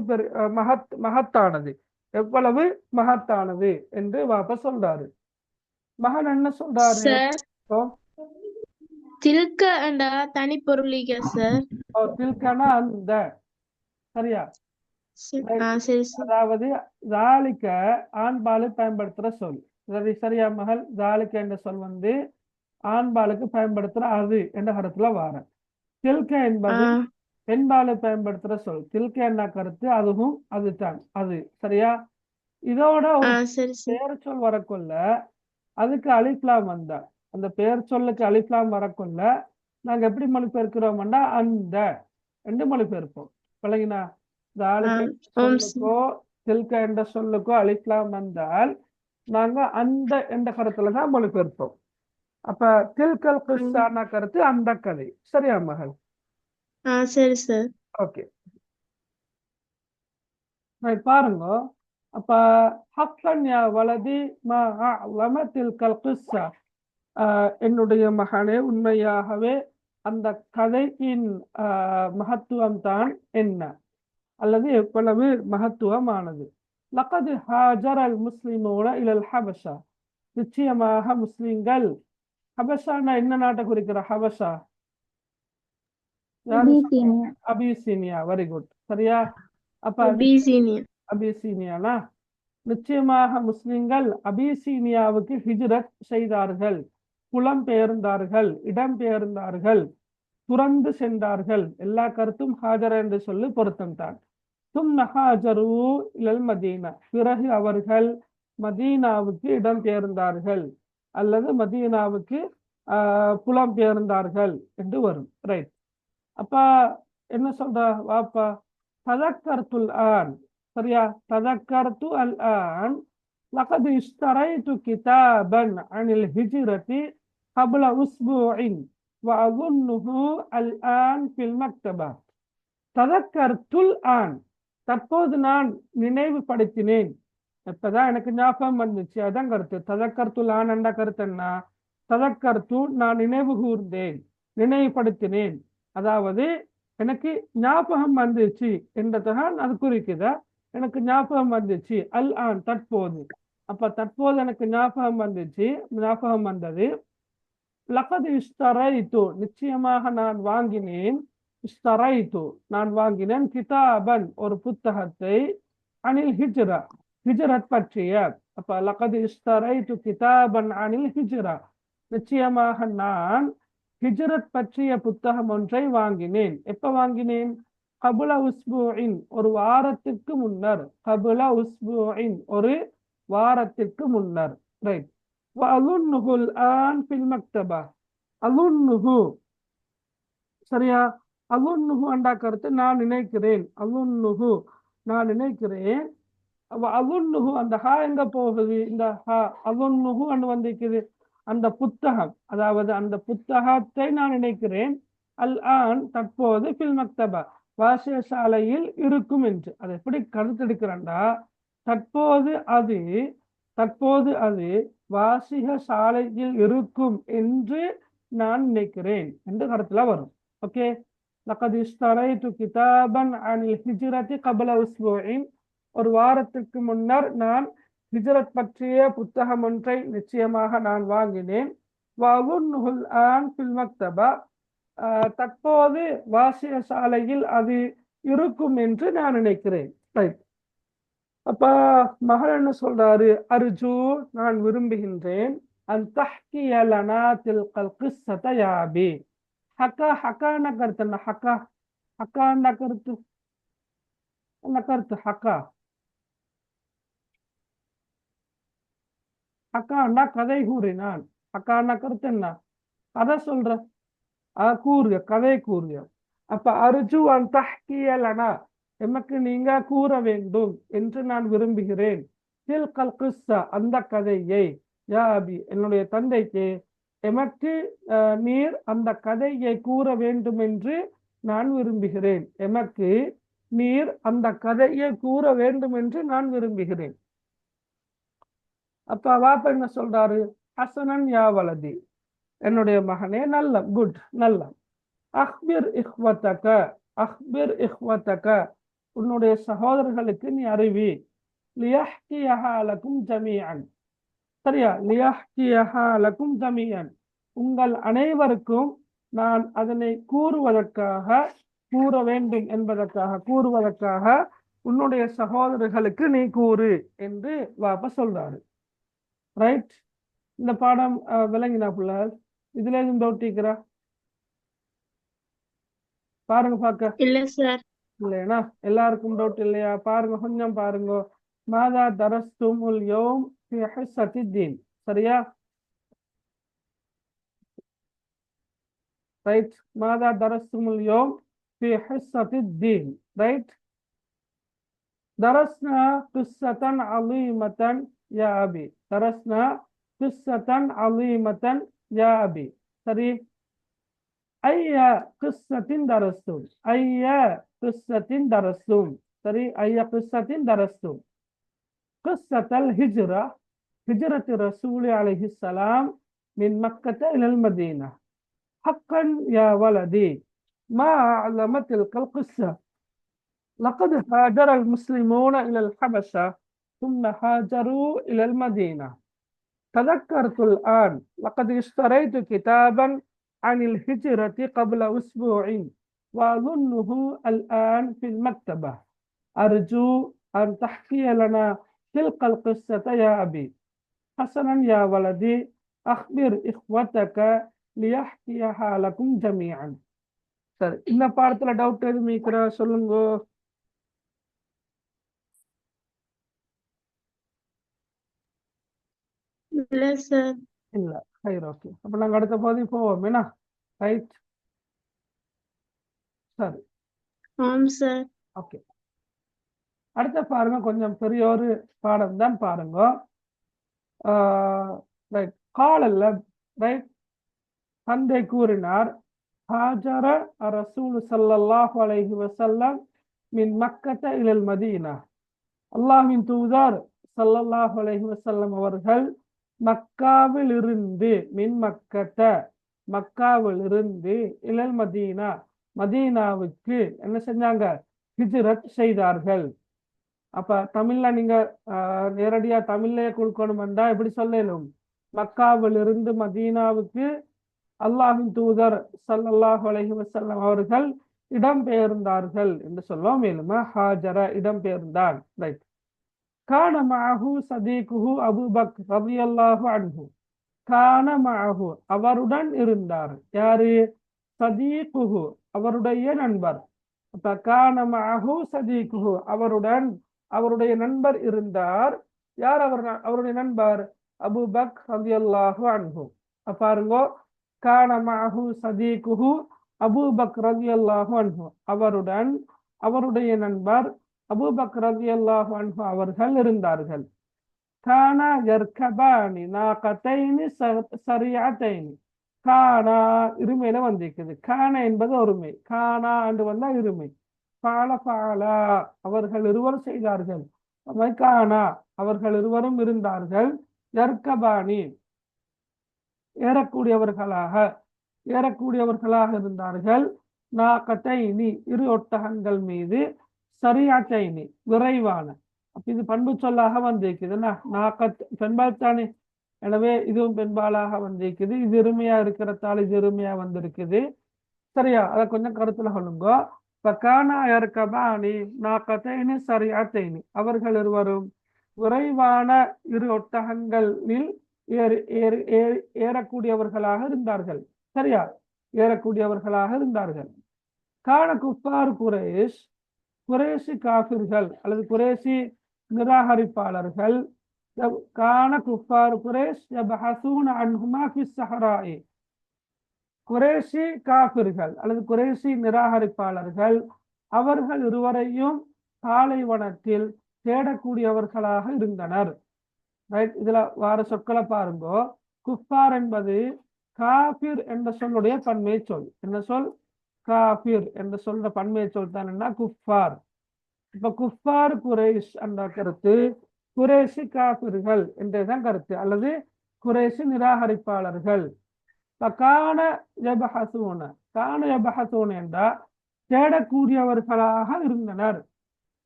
மகத்தானது, எவ்வளவு மகத்தானது என்று வாப்பா சொல்றாரு. மகன் என்ன சொல்றாரு? சார், தில்க என்றா தனி பொருளிக சார். தில்கனா அந்த, சரியா? சரி சார். அதாவது ஜாலிக்க ஆண்பாலு பயன்படுத்துற சொல். சரியா மகள்? ஜாலிக்க என்ற சொல் வந்து ஆண்பாலுக்கு பயன்படுத்துற அது என்ற கருத்துல வார. தில்க என்பது பெண்பாலு பயன்படுத்துற சொல். தில்க என்ன கருத்து? அதுவும் அதுதான், அது. சரியா? இதோட ஒரு பெயர் சொல் வரக்குள்ள அதுக்கு அலிஃப்லாம் வந்தா, அந்த பெயர் சொல்லுக்கு அலிஃப்லாம் வரக்குள்ள நாங்க எப்படி மொழிபெயர்க்கிறோம்னா அந்த என்று மொழிபெயர்ப்போம். இப்ப விளங்கினா ஆ, தாலிக ஓம் சார். சொல்லுக்கோ தில்க என்ற சொல்லுக்கோ அலிஃப்லாம் வந்தால் நாங்க அந்த என்ற கருத்துல தான் மொழிபெயர்ப்போம். அப்ப தில்கல் கிஸ்ஸான கருத்து அந்த கதை. சரியா மகள்? சரி சார். ஓகே, பாருங்க. அப்ப ஹக்கன் யா வலதி மா அஅலம தில்கல் கிஸ்ஸா, என்னுடைய மகனே உண்மையாகவே அந்த கதையின் மகத்துவம் தான் என்ன அல்லது எவ்வளவு மகத்துவமானது. லகது ஹாஜர் அல் முஸ்லிமூன இலல் ஹபஷா, நிச்சயமாக முஸ்லிம்கள், ஹபஷானா என்ன நாட்டை குறிக்கிற ஹபஷா? யாரு? அபிசீனியா. வெரி குட், சரியா? அப்ப அபிசீனியா. அபிசீனியானா நிச்சயமாக முஸ்லிம்கள் அபிசீனியாவுக்கு ஹிஜ்ரத் செய்தார்கள், புலம்பெயர்ந்தார்கள், இடம்பெயர்ந்தார்கள், துறந்து சென்றார்கள். எல்லா கருத்தும் ஹாஜர் என்று சொல்லி பொருத்தம்தான். தும் ஹாஜரு இலல் மதீனா, பிறகு அவர்கள் மதீனாவுக்கு இடம்பெயர்ந்தார்கள் அல்லது மதீனாவுக்கு புலம்பெயர்ந்தார்கள் என்று வரும். ரைட். அப்ப என்ன சொல்ற வாப்பா? ததக்கர்துல் ஆன், சரியா? ததக்கர்து அல் ஆன் லகது இஷ்தரைது கிதாபன் அனில் ஹிஜ்ரதி قبل أسبوع وأظنه الآن في المكتبة. ததக்கர்துல் ஆன், தற்போது நான் நினைவுபடுத்தினேன். இப்பதான் எனக்கு ஞாபகம் வந்துச்சு, அதான் கருத்து. ததக்கர்துல் ஆன் என்ற கருத்து என்ன? ததக்கர்து நான் நினைவு கூர்ந்தேன், நினைவுபடுத்தினேன், அதாவது எனக்கு ஞாபகம் வந்துச்சு என்றதான் அது குறிக்குதா. எனக்கு ஞாபகம் வந்துச்சு. அல் ஆன் தற்போது. அப்ப தற்போது எனக்கு ஞாபகம் வந்துச்சு, ஞாபகம் வந்தது. லகது இஷ்தரைது, நிச்சயமாக நான் வாங்கினேன். இஷ்தரைது நான் வாங்கினேன். கிதாபன் ஒரு புத்தகத்தை. அனில் ஹிஜ்ரா, ஹிஜ்ரத் பற்றிய. அப்ப லகது இஷ்தரைது கிதாபன் அனில் ஹிஜ்ரா, நிச்சயமாக நான் ஹிஜ்ரத் பற்றிய புத்தகம் ஒன்றை வாங்கினேன். எப்ப வாங்கினேன்? கபுல உஸ்பூஇன், ஒரு வாரத்திற்கு முன்னர். கபுல உஸ்பூஇன், ஒரு வாரத்திற்கு முன்னர். ரைட். வஅலுன்னுஹு அல்ஆன் ஃபில் மக்தபா. அலுன்னுஹு, சரியா? அலுன்னுஹு என்ற கருத்து நான் நினைக்கிறேன். அலுன்னுஹு நான் நினைக்கிறேன். அலுன்னுஹு அந்த ஹா எங்க போகுது? இந்த ஹா அலுன்னுஹு என்று வந்திருக்குது. அந்த புத்தகம், அதாவது அந்த புத்தகத்தை நான் நினைக்கிறேன். அல் ஆன் தற்போது ஃபில் மக்தபா, வாசியசாலையில் இருக்கும் என்று. அதை எப்படி கருத்தெடுக்கிறேன்டா, தற்போது அது, தற்போது அது வாசிக சாலையில் இருக்கும் என்று நான் நினைக்கிறேன் என்று கருத்துல வரும். ஓகே. லகத் இஷ்தரைது கிதாபன் அனில் ஹிஜ்ரதி கபல உஸ்பூஇன், ஒரு வாரத்திற்கு முன்னர் நான் ஹிஜ்ரத் பற்றிய புத்தகம் ஒன்றை நிச்சயமாக நான் வாங்கினேன். வஅலுன்னுஹுல் ஆன் ஃபில் மக்தபா, தற்போது வாசிய சாலையில் அது இருக்கும் என்று நான் நினைக்கிறேன். ரைட். அப்ப மகள் என்ன சொல்றாரு? அர்ஜு, நான் விரும்புகின்றேன். அன் தஹ்கிய லனா தில்கல் கிஸ்ஸத யா அபி. ஹக்கா, ஹக்கான கருத்து என்ன? ஹக்கா, ஹக்கான கருத்து என்ன கருத்து? ஹக்கா, ஹக்காண்டா கதை கூறினான். ஹக்கான கருத்து என்ன? கதை சொல்ற, கூறுக, கதை கூறுக. அப்ப அர்ஜு அன் தஹ்கிய லனா, எமக்கு நீங்க கூற வேண்டும் என்று நான் விரும்புகிறேன். தில்கல் கிஸ்ஸா, அந்த கதையை. யா அபி, என்னுடைய தந்தைக்கு, எமக்கு நீர் அந்த கதையை கூற வேண்டும் என்று நான் விரும்புகிறேன். எமக்கு நீர் அந்த கதையை கூற வேண்டும் என்று நான் விரும்புகிறேன். அப்ப வாப்பா என்ன சொல்றாரு? ஹசனன் யா வலதி, என்னுடைய மகனே, நல்ல, குட், நல்ல. அஹ்பிர் இஹ்வதக, அஹ்பிர் இஹ்வதக, உன்னுடைய சகோதரர்களுக்கு நீ அறிவி. லியஹ்கியஹா லகும் ஜமீஅன், சரியா? லியஹ்கியஹா லகும் ஜமீஅன், உங்கள் அனைவருக்கும் நான் அதனை கூறுவதற்காக, கூற வேண்டும் என்பதற்காக, கூறுவதற்காக உன்னுடைய சகோதரர்களுக்கு நீ கூறு என்று வாப்பா சொல்றாரு. ரைட். இந்த பாடம் விளங்கினா பிள்ளைகள்? இதுல எதுவும் டவுட் இருக்கிறா? பாருங்க பாக்க. இல்ல சார். இல்லையா? எல்லாருக்கும் டவுட் இல்லையா? பாருங்க, கொஞ்சம் பாருங்க. மாதா தரஸ்துமுல் யௌம் ஃபி ஹிஸ்ஸத்தி தீன், சரியா? ரைட். மாதா தரஸ்துமுல் யௌம் في حصة الدين right درسنا قصة عظيمة يا أبي درسنا قصة عظيمة يا أبي சரி أي قصة درستم أي قصة درستم சரி أي قصة درستم قصة الهجرة هجرة الرسول عليه السلام من مكة إلى المدينة حقا يا ولدي ما أعلم تلك القصة لقد هاجر المسلمون إلى الحبشة ثم هاجروا إلى المدينة تذكرت الآن لقد اشتريت كتابا عن الهجرة قبل أسبوع وأظنه الآن في المكتبة أرجو أن تحكي لنا تلك القصة يا أبي حسنا يا ولدي أخبر إخوتك ليحكيها لكم جميعا சரி இந்த பாடத்துல டவுட் எதுவும் இருக்கிற சொல்லுங்க இல்ல சார். இல்ல சரி ஓகே அப்ப நாங்க அடுத்த பகுதி போவோம் என்ன ரைட் சரி ஆம் சார். ஓகே அடுத்த பாருங்க கொஞ்சம் பெரிய ஒரு பாடம் தான் பாருங்க ரைட் காலல்ல ரைட் தந்தை கூறினார் ஹாஜர ரசூல் ஸல்லல்லாஹு அலைஹி வஸல்லம் மின் மக்கத்த இலல் மதீனா அல்லாஹ்வின் தூதர் ஸல்லல்லாஹு அலைஹி வஸல்லம் அவர்கள் மக்காவில் இருந்து மின் மக்கத்த மக்காவில் இருந்து இலல் மதீனா மதீனாவுக்கு என்ன செஞ்சாங்க ஹிஜ்ரத் செய்தார்கள் அப்ப தமிழ்ல நீங்க நேரடியா தமிழ்லயே கொடுக்கணும்டா எப்படி சொல்லலும் மக்காவில் இருந்து மதீனாவுக்கு அல்லாஹ்வின் தூதர் ஸல்லல்லாஹு அலைஹி வஸல்லம் அவர்கள் இடம்பெயர்ந்தார்கள் என்று சொல்லுவோம் மேலும் ஹாஜர இடம்பெயர்ந்தார் ரைட் கான மஅஹு சதீகுஹு அபூ பக்ர் ரலியல்லாஹு அன்ஹு கான மஅஹு அவருடன் இருந்தார் யாரு சதீகுஹு அவருடைய நண்பர் அப்ப கான மஅஹு சதீகுஹு அவருடன் அவருடைய நண்பர் இருந்தார் யார் அவருடைய நண்பர் அபூ பக்ர் ரலியல்லாஹு அன்ஹு பாருங்க கான மஅஹு சதீகுஹு அபூ பக்ர் ரலியல்லாஹு அன்ஹு அவருடன் அவருடைய நண்பர் அபூ பக்ர் ரலியல்லாஹு அன்ஹு அவர்கள் இருந்தார்கள் கானா யர்கபானி நாகதைனி சரியதைனி கானா இருமையில வந்திருக்குது கானா என்பது ஒருமை கானா என்று வந்தா இருமை பாலா அவர்கள் இருவரும் செய்தார்கள் கானா அவர்கள் இருவரும் இருந்தார்கள் யர்கபானி ஏறக்கூடியவர்களாக இருந்தார்கள் நாகதைனி இரு ஒட்டகங்கள் மீது சரியாத்தைனி விரைவான அப்ப இது பண்பு சொல்லாக வந்திருக்குதுன்னா நாகத் பெண்பால் தானே எனவே இதுவும் பெண்பாலாக வந்திருக்குது இது இருமையா இருக்கிறதால இது இருமையா வந்திருக்குது சரியா அதை கொஞ்சம் கருத்துல சொல்லுங்க பக்கானா யர்கபானி நாகதைனி சரியாத்தைனி அவர்கள் இருவரும் விரைவான இரு ஒட்டகங்களில் ஏறக்கூடியவர்களாக இருந்தார்கள் சரியா ஏறக்கூடியவர்களாக இருந்தார்கள் கான குஃபார் குறைஷ் குறைஷி காபிர்கள் அல்லது குறைஷி நிராகரிப்பாளர்கள் கான குஃபார் குறைஷ் யபஹஸூன அன்ஹுமா ஃபிஸ் ஸஹராஇ குறைஷி காபிர்கள் அல்லது குறைஷி நிராகரிப்பாளர்கள் அவர்கள் இருவரையும் பாலைவனத்தில் தேடக்கூடியவர்களாக இருந்தனர் ரைட் இதுல வார சொற்களை பாருங்க குஃபார் என்பது காபிர் என்ற சொல்லுடைய பன்மை சொல் என்ன சொல் காபிர் என்று சொல்ற பன்மை சொல் தான் என்ன குஃபார் இப்ப குஃபார் குறைஷ் என்ற கருத்து குறைஷி காபிர்கள் என்றுதான் கருத்து அல்லது குறைஷி நிராகரிப்பாளர்கள் கான யபஹஸூன என்றா தேடக்கூடியவர்களாக இருந்தனர்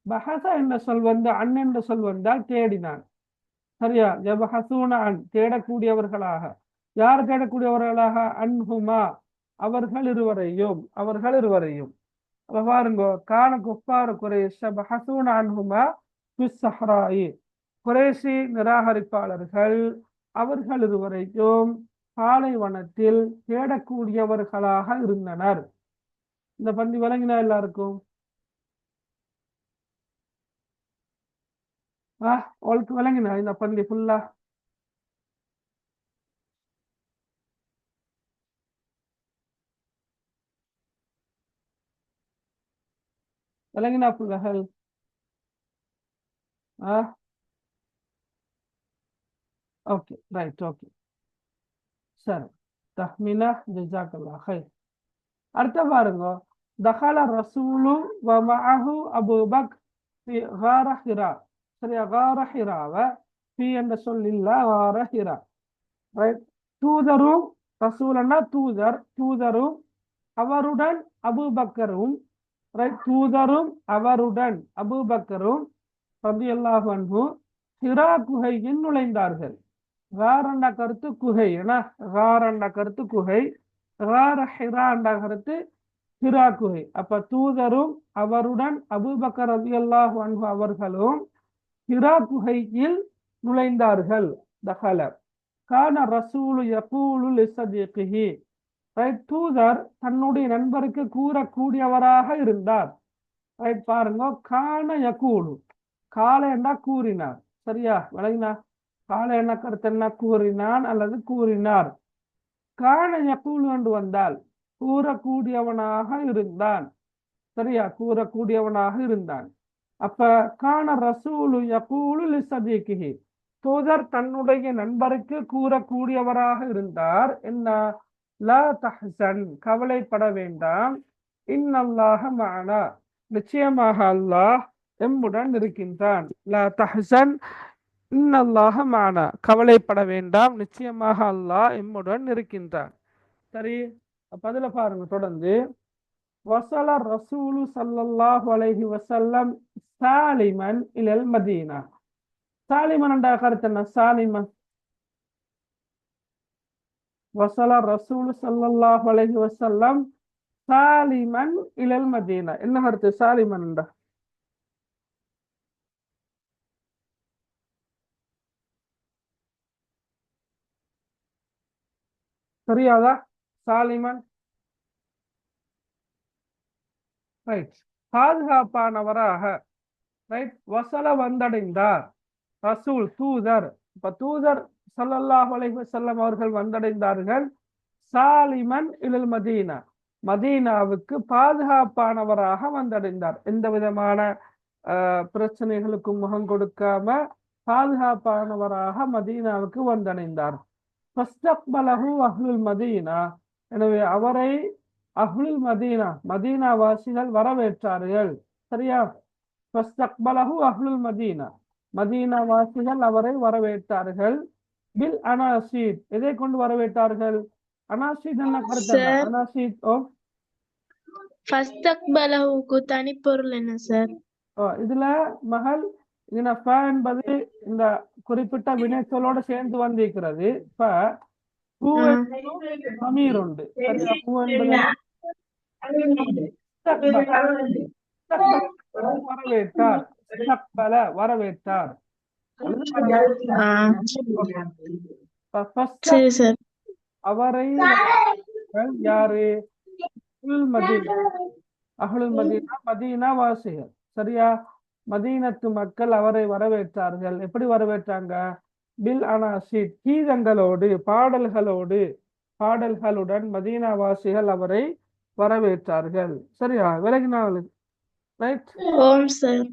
பஹஸ என்ற சொல் வந்து அன் என்ற சொல் வந்தால் தேடினான் சரியா யபஹஸூன அன் தேடக்கூடியவர்களாக யார் தேடக்கூடியவர்களாக அன்ஹுமா அவர்கள் இருவரையும் அப்ப பாருங்க கான குஃபார் குறைஷ் யபஹஸூன அன்ஹுமா ஃபிஸ் ஸஹராஇ குறைஷி நிராகரிப்பாளர்கள் அவர்கள் இருவரையும் பாலைவனத்தில் தேடக்கூடியவர்களாக இருந்தனர் இந்த பந்தி விளங்கினா எல்லாருக்கும் உங்களுக்கு விளங்கினா இந்த பந்தி ஃபுல்லா விளங்கினா பிள்ளைகள்? ஓகே, ரைட், ஓகே, சரி. தஹ்மினா ஜஸாக்கல்லாஹ் ஹைர். அடுத்த பாருங்க, தஹல ரசூலு வ மஅஹு அபூபக் ஃபி கார ஹிரா. சரியா, கார ஹிராவ ஃபி என்ற சொல்லில்ல, கார ஹிரா. ரைட். தூதரும், ரசூலன்னா தூதர், தூதரும் அவருடன் அபூபக்கரும், ரைட், தூதரும் அவருடன் அபூபக்கரும் ரலியல்லாஹு அன்ஹு ஹிரா குகையில் நுழைந்தார்கள். கார் என்ற கருத்து குகை, ஏன்னா கார் என்ற கருத்து குகை, கார ஹிரா என்ற கருத்து ஹிரா குகை. அப்ப தூதரும் அவருடன் அபூபக்கர் ரலியல்லாஹு அன்ஹு அவர்களும் ஹிரா குகையில் நுழைந்தார்கள். தஹல கான ரசூலு யகூலு லிஸதீகிஹி. ரைட், தூதர் தன்னுடைய நண்பருக்கு கூறக்கூடியவராக இருந்தார். ரைட், பாருங்க, கான யகூலு, கால என்றா கூறினார். சரியா, விளங்கினா? கால என்ன கருத்து, என்ன கூறினான் அல்லது கூறினார். கான யகூலு என்று வந்தால் கூறக்கூடியவனாக இருந்தான். சரியா, கூறக்கூடியவனாக இருந்தான். அப்ப கான ரசூலு யகூலு லிஸதீகிஹி, தூதர் தன்னுடைய நண்பருக்கு கூறக்கூடியவராக இருந்தார். என்ன? லா தஹ்சன், கவலைப்பட வேண்டாம், இன்னல்லாஹ மஅனா, நிச்சயமாக அல்லாஹ் எம்முடன் இருக்கின்றான். லா தஹ்சன் இன்னல்லாஹ மஅனா, கவலைப்பட வேண்டாம், நிச்சயமாக அல்லாஹ் எம்முடன் இருக்கின்றான். சரி, அப்ப அதுல பாருங்க தொடர்ந்து, வஸல ரசூலு ஸல்லல்லாஹு அலைஹி வஸல்லம் சாலிமன் இலல் மதீனா. சாலிமன் என்ற கருத்து என்ன? சாலிமன், வஸல ரசூலு ஸல்லல்லாஹு அலைஹி வஸல்லம் சாலிமன் இலல் மதீனா. என்ன கருத்து சாலிமன் என்ற? தெரியாதா? சாலிமன், ரைட், பாதுகாப்பானவராக. ரைட், வசல வந்தடைந்தார், ரசூல் தூதர். இப்ப தூதர் ஸல்லல்லாஹு அலைஹி வஸல்லம் அவர்கள் வந்தடைந்தார்கள். சாலிமன் இலல் மதீனா, மதீனாவுக்கு பாதுகாப்பானவராக வந்தடைந்தார். எந்த விதமான பிரச்சனைகளுக்கும் முகம் கொடுக்காம பாதுகாப்பானவராக மதீனாவுக்கு வந்தடைந்தார். ஃபஸ்தக்பலஹு அஹ்லுல் மதீனா, எனவே அவரை அஹ்லுல் மதீனா, மதீனா வாசிகள் வரவேற்றார்கள். சரியா, ஃபஸ்தக்பலஹு அஹ்லுல் மதீனா, மதீனா வாசிகள் அவரை வரவேற்றார்கள். பில் அனாசீத், எதை கொண்டு வரவேற்றார்கள்? அனாசீத் என்ன கருத்து? Sir. அனாசீத், ஃபஸ்தக்பலஹுக்கு தனிப்பொருள் என்ன சார்? இதுல மகள் என்பது இந்த குறிப்பிட்ட வினைச்சொல்லோட சேர்ந்து வந்திருக்கிறது. இப்ப பூ அமீர் உண்டு. சரியா, பூ என்பது வரவேற்றார், வரவேற்றார். சரி சார். அவரை யாரு? மதீனா, அஹ்லுல் மதீனா, மதீனா வாசிகள். சரியா, மதீனத்து மக்கள் அவரை வரவேற்றார்கள். எப்படி வரவேற்றாங்க? பில் அனாசித், கீதங்களோடு, பாடல்களுடன் மதீனா வாசிகள் அவரை வரவேற்றார்கள். சரியா, விலகினால் ரைட். ஓம் சார்.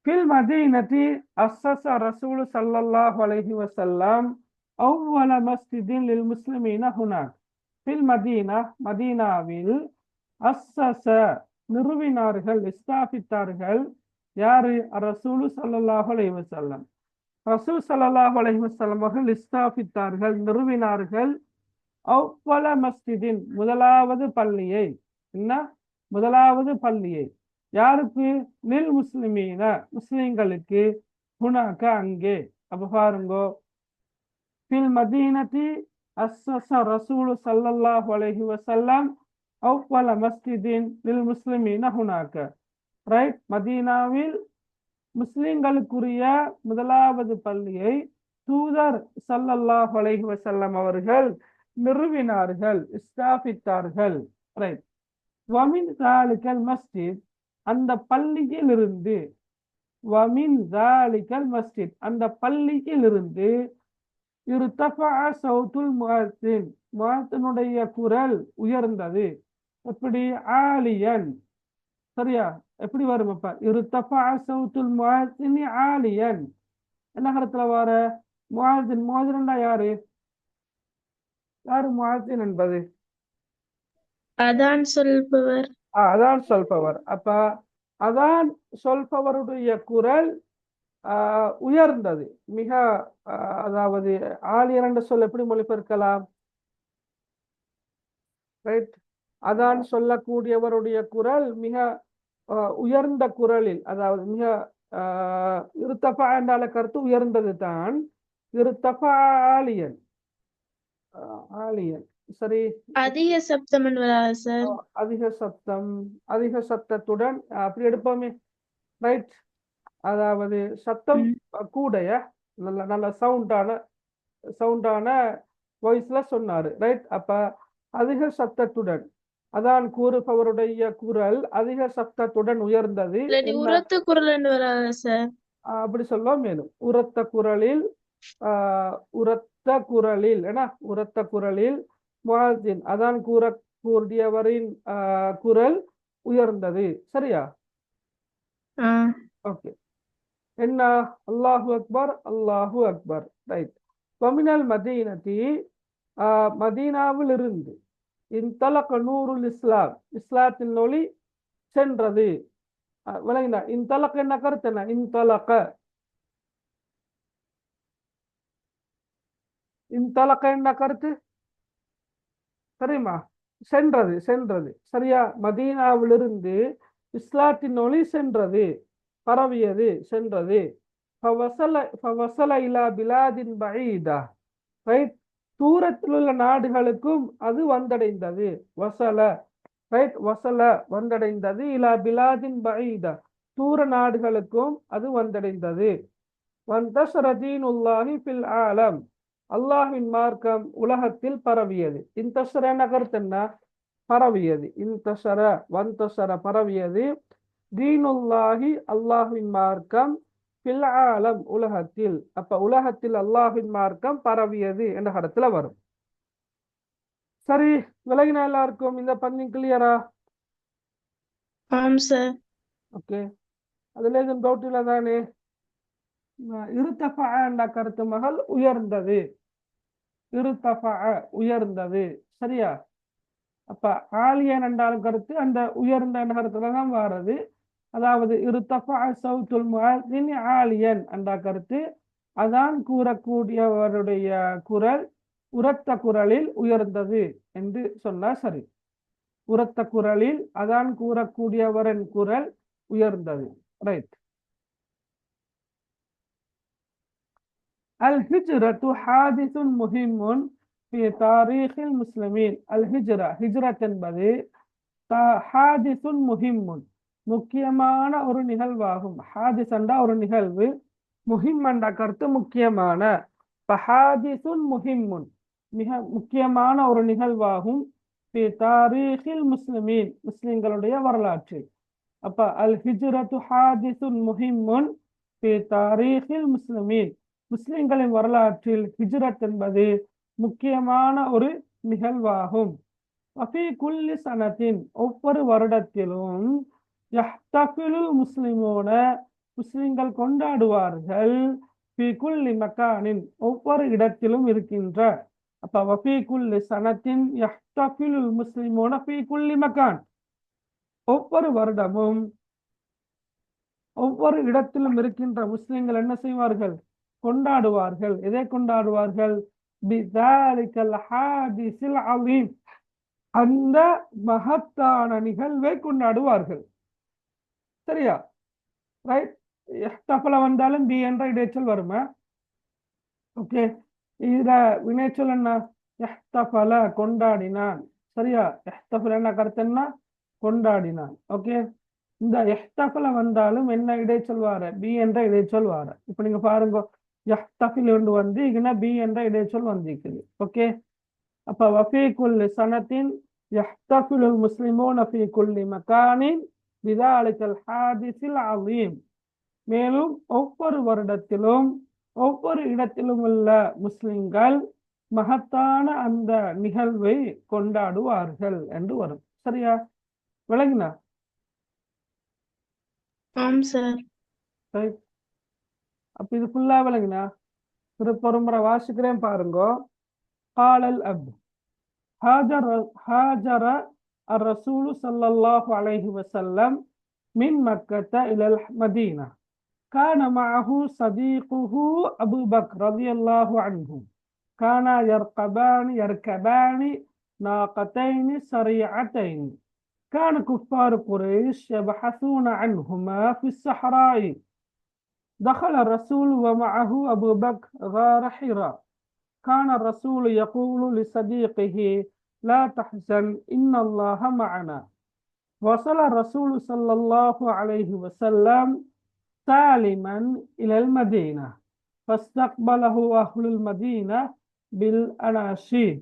ஃபில் மதீனத்தி அஸ்ஸஸ ரசூல் ஸல்லல்லாஹு அலைஹி வஸல்லம் அவ்வல மஸ்ஜிதின் லில் முஸ்லிமீன ஹுனாக். ஃபில் மதீனா, மதீனாவில், அஸ்ஸஸ நிறுவினார்கள், ஸ்தாபித்தார்கள். யாரு? ரசூல் ஸல்லல்லாஹு அலைஹி வஸல்லம், ரசூல் ஸல்லல்லாஹு அலைஹி வஸல்லம் அவர்கள் ஸ்தாபித்தார்கள், நிறுவினார்கள். அவ்வல மஸ்ஜிதின், முதலாவது பள்ளியை. என்ன? முதலாவது பள்ளியை. யாருக்கு? லில் முஸ்லிமீன, முஸ்லிம்களுக்கு. ஹுனாக, அங்கே. அப்ப பாருங்கோ, ஃபில் மதீனத்தி அஸ்ஸஸ ரசூல் ஸல்லல்லாஹு அலைஹி வஸல்லம் அவ்வல மஸ்ஜிதின் லில் முஸ்லிமீன ஹுனாக. ரைட், மதீனாவில் முஸ்லிம்களுக்குரிய முதலாவது பள்ளியை தூதர் ஸல்லல்லாஹு அலைஹி வஸல்லம் அவர்கள் நிறுவினார்கள், ஸ்தாபித்தார்கள். ரைட். வமின் ஸாலிகல் மஸ்ஜித், அந்த பள்ளியிலிருந்து, வமின் ஸாலிகல் மஸ்ஜித், அந்த பள்ளியிலிருந்து, இர்தஃபஅ ஸௌத்துல் முஅத்தின், முஅத்தினுடைய குரல் உயர்ந்தது. எப்படி? ஆலியன், சரியா? எப்படி வரும் அப்ப? இருத்தஃபா சௌத்துல் முஅத்தினி ஆலியன். என்ன கருத்துல வர? முஅத்தின்டா யாரு? யாரு முஅத்தின் என்பது? அதான் சொல்பவர். அதான் சொல்பவர். அப்ப அதான் சொல்பவருடைய குரல் உயர்ந்தது, மிக அதாவது ஆலியன் என்ற சொல் எப்படி மொழிபெயர்க்கலாம்? ரைட், அதான் சொல்லக்கூடியவருடைய குரல் மிக உயர்ந்த குரலில், அதாவது மிக இருத்தஃபா என்றால கருத்து உயர்ந்தது தான். இருத்தஃபா ஆலியன், ஆலியன். சரி, அதிக சப்தம் வராது சார். அதிக சப்தம், அதிக சத்தத்துடன் அப்படி எடுப்போமே. ரைட், அதாவது சத்தம் கூடைய நல்ல நல்ல சவுண்டான வாய்ஸ்ல சொன்னாரு. ரைட், அப்ப அதிக சத்தத்துடன் அதான் கூறுபவருடைய குரல் அதிக சத்தத்துடன் உயர்ந்தது. உரத்த குரல் என்று வராது சார். அப்படி சொல்லுவோம். மேலும் உரத்த குரலில், உரத்த குரலில் என்ன? உரத்த குரலில் முஅத்தின் அதான் கூறியவரின் குரல் உயர்ந்தது. சரியா? ஓகே. என்ன? அல்லாஹு அக்பர், அல்லாஹு அக்பர். ரைட். வமினல் மதீனதி, மதீனாவில் இருந்து, இன்தலக நூருல் இஸ்லாம், இஸ்லாத்தின் ஒளி சென்றது. விளங்கினா? இன்தலக என்ன கருத்து? என்ன இன்தலக? இன்தலக என்ன கருத்து தெரியுமா? சென்றது, சென்றது. சரியா? மதீனாவிலிருந்து இஸ்லாத்தின் ஒளி சென்றது, பரவியது, சென்றது. தூரத்தில் உள்ள நாடுகளுக்கும் அது வந்தடைந்தது. வசல, ரைட், வசல வந்தடைந்தது. இலா பிலாதின் பஈதா, தூர நாடுகளுக்கும் அது வந்தடைந்தது. வந்தஷர தீனுல்லாஹி ஃபில் ஆலம், அல்லாஹ்வின் மார்க்கம் உலகத்தில் பரவியது. இன்தஷர என்ன கருத்து? என்ன? பரவியது. இன்தஷர, வந்தஷர பரவியது. தீனுல்லாஹி அல்லாஹ்வின் மார்க்கம், ஃபில் ஆலம் உலகத்தில். அப்ப உலகத்தில் அல்லாஹ்வின் மார்க்கம் பரவியது என்ற கருத்துல வரும். சரி, விலகின எல்லாருக்கும் இந்த பந்தி கிளியரா? ஆம் சார். ஓகே, அதுல எதுவும் டவுட் இல்லை தானே? இருத்தஃபா என்ற கருத்து மகள் உயர்ந்தது, இருத்தஃபா உயர்ந்தது. சரியா? அப்ப ஆலியன் என்றாலும் கருத்து அந்த உயர்ந்த என்ற கருத்துல தான் வாரது. அதாவது இருத்தஃபா சௌத்துல் முஅத்தின் ஆலியன் என்ற கருத்து அதான் கூறக்கூடியவருடைய குரல் உரத்த குரலில் உயர்ந்தது என்று சொன்னா சரி. உரத்த குரலில் அதான் கூறக்கூடியவரின் குரல் உயர்ந்தது. ரைட். அல் ஹிஜ்ரத்து ஹாதிசுன் முஹிம்முன் ஃபி தாரீஹில் முஸ்லிமீன். அல் ஹிஜ்ரா, ஹிஜ்ரத் என்பது ஹாதிசுன் முஹிம்முன், முக்கியமான ஒரு நிகழ்வாகும். ஹாதிஸ் என்றா ஒரு நிகழ்வு, முஹிம் என்ற கருத்து முக்கியமான. ஹாதிசுன் முஹிம்முன், மிக முக்கியமான ஒரு நிகழ்வாகும். ஃபி தாரீஹில் முஸ்லிமீன், முஸ்லிம்களுடைய வரலாற்றில். அப்ப அல் ஹிஜ்ரத்து ஹாதிசுன் முஹிம்முன் ஃபி தாரீஹில் முஸ்லிமீன், முஸ்லிம்களின் வரலாற்றில் ஹிஜ்ரத் என்பது முக்கியமான ஒரு நிகழ்வாகும். வஃபி குல்லி சனத்தின், ஒவ்வொரு வருடத்திலும், யஹ்தஃபிலுல் முஸ்லிமூன, முஸ்லிம்கள் கொண்டாடுவார்கள். ஃபி குல்லி மக்கானின், ஒவ்வொரு இடத்திலும் இருக்கின்ற. அப்ப வஃபி குல்லி சனத்தின் யஹ்தஃபிலுல் முஸ்லிமூன ஃபி குல்லி மக்கான், ஒவ்வொரு வருடமும் ஒவ்வொரு இடத்திலும் இருக்கின்ற முஸ்லிம்கள் என்ன செய்வார்கள்? கொண்டாடுவார்கள். எதை கொண்டாடுவார்கள்? பிதாலிகல் ஹாதிஸில் அலீம், அந்த மகத்தான நிகழ்வை கொண்டாடுவார்கள். சரியா? ரைட். எஹ்தஃபல வந்தாலும் பி என்ற இடைச்சொல் வருமா? ஓகே, இதுல வினைச்சொல் என்ன? எஹ்தஃபல, கொண்டாடினான். சரியா? எஹ்தஃபல என்ன கருத்து? என்ன? கொண்டாடினான். ஓகே, இந்த எஹ்தஃபல வந்தாலும் என்ன இடைச்சொல் வார? பி என்ற இடைச்சொல் வார. இப்ப நீங்க பாருங்க, யஹ்தஃபில் வந்து இங்க பி என்ற இடைச்சொல் வந்திருக்குது. ஓகே, அப்ப வஃபி குல்லி சனத்தின் யஹ்தஃபிலுல் முஸ்லிமூன ஃபி குல்லி மகானின் பிதாலிகல் ஹாதிஸில் அலீம், மேலும் ஒவ்வொரு வருடத்திலும் ஒவ்வொரு இடத்திலும் உள்ள முஸ்லிம்கள் மகத்தான அந்த நிகழ்வை கொண்டாடுவார்கள் என்று வரும். சரியா? விளங்கினா? ஆம் சார். ரைட். அப்ப இது ஃபுல்லா விளங்குனா திருப்ப ஒரு முறை வாசிக்கிறேன் பாருங்க. காலல் அப் ஹாஜர الرسول صلى الله عليه وسلم من مكة إلى المدينة. كان معه صديقه أبو بكر رضي الله عنه. كانا يركبان ناقتين سريعتين. كان كفار قريش يبحثون عنهما في الصحراء. دخل الرسول ومعه أبو بكر غار حراء. كان الرسول يقول لصديقه لا تحزن إن الله معنا. وصل الرسول صلى الله عليه وسلم سالما إلى المدينة فاستقبله أهل المدينة بالأناشيد.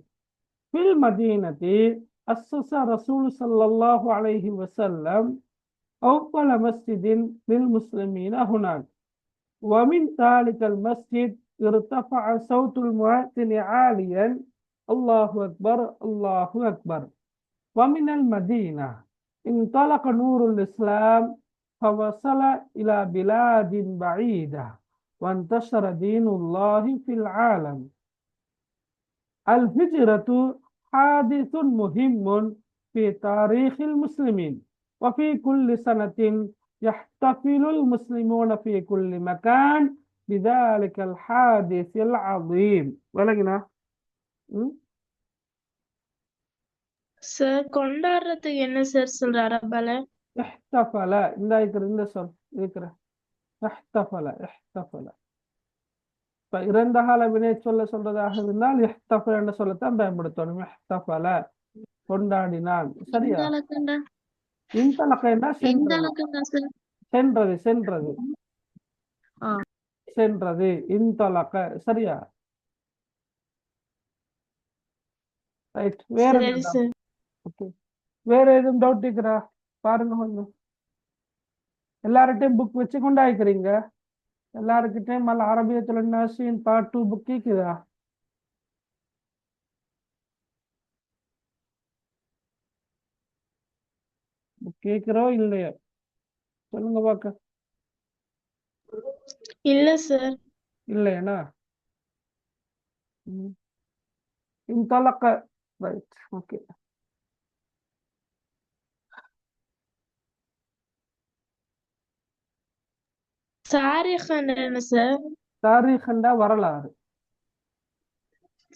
في المدينة أسس الرسول صلى الله عليه وسلم أول مسجد للمسلمين هناك. ومن ذلك المسجد ارتفع صوت المؤذن عاليا الله أكبر الله أكبر. ومن المدينة انطلق نور الإسلام فوصل إلى بلاد بعيدة وانتشر دين الله في العالم. الهجرة حادث مهم في تاريخ المسلمين، وفي كل سنة يحتفل المسلمون في كل مكان بذلك الحادث العظيم. ولكن சார் கொண்டாடுறதுக்கு என்ன சார் சொல்றாரு அரபால? احتفل இந்த சொல் இருக்கிற احتفل احتفل. இப்ப இறந்த கால வினை சொல்றதாக இருந்தால் இஹ்தஃபல் என்ற சொல்லத்தான் பயன்படுத்தணும். இஹ்தஃபல கொண்டாடினான். சரியா? இந்தலக்கண்டா இன்தலக என்றால் சென்றது இந்தலக்கண்டா சார். சென்றது சென்றது ஆ சென்றது இன்தலக. சரியா? ரைட். வேற சரி என்ன? சார். ஓகே. வேற எதுவும் டவுட் இருக்கிறா பாருங்க கொஞ்சம். எல்லார்கிட்டையும் புக் வச்சு கொண்டாய்க்கிறீங்க. எல்லாருக்கிட்டையும் மல் அரபியத்துல நாசின் பார்ட் 2 புக் இருக்குதா? புக் கேட்கிறோ இல்லையோ சொல்லுங்க பாக்க. இல்ல சார். இல்லையாண்ணா? இன்தலக. ரைட். ஓகே. தாரிഖ் என்ன சார்? தாரீக் என்றா வரலாறு.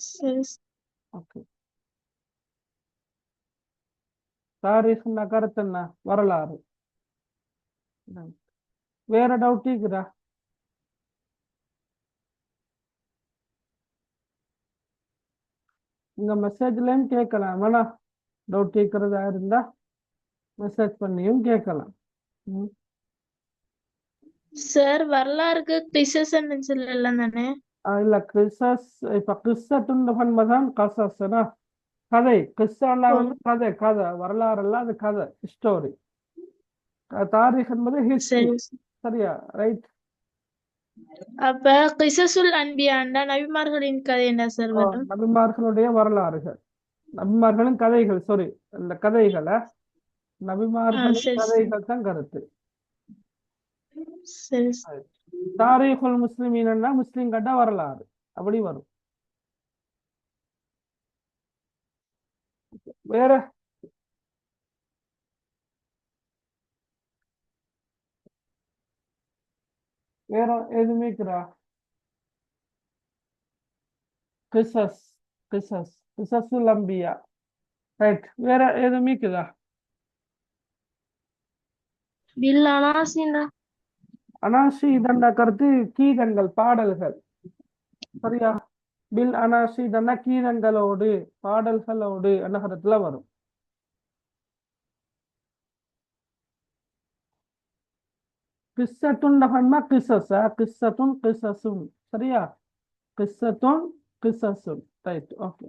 சரி ஓகே. தாரீக்னா கருத்து என்ன? வரலாறு. வேற டவுட் இருக்குதா? இந்த மெசேஜ்லயும் கேட்கலாம். வேணா டவுட் கேட்கறதா இருந்தா மெசேஜ் பண்ணியும் கேட்கலாம். சார் வரலாறுக்கு கிறிஸ்டன்னு சொல்லலாம் தானே? இல்ல கிறிஸ்தஸ் இப்ப கிறிஸ்தத்துன்னு பண்பதான் கசஸ்னா கதை. கிறிஸ்தவனா வந்து கதை கதை வரலாறு எல்லாம் அது கதை ஹிஸ்டோரி. தாரீக் என்பது ஹிஸ்டரி. சரி. சரியா? ரைட். அப்ப கிசசுல் அன்பியாண்டா நபிமார்களின் கதை என்ன சார் வரும்? நபிமார்களுடைய வரலாறுகள், நபிமார்களின் கதைகள். சாரி, இந்த கதைகளை நபிமார்களின் சரி கதைகள் தான் கருத்து. சரி. தாரீகுல் முஸ்லிமீன்னா முஸ்லிம் கட்ட வரலாறு அப்படி வரும். வேற வேற எதுவுமே இருக்கிறா? கிசஸ் கிசஸ் கிசசுல் அம்பியா. ரைட். வேற எதுவுமே இருக்குதா? பில் அனாசிண்டா அனாசி இதண்டா கருத்து கீதங்கள் பாடல்கள். சரியா? பில் அனாசி இதண்டா கீதங்களோடு பாடல்களோடு என்ற கருத்துல வரும். கிஸ்ஸத்துன் பண்ணா கிசஸா கிஸ்ஸத்துன் கிசசுன். சரியா? கிஸ்ஸத்துன் கிசசுன். ரைட். ஓகே.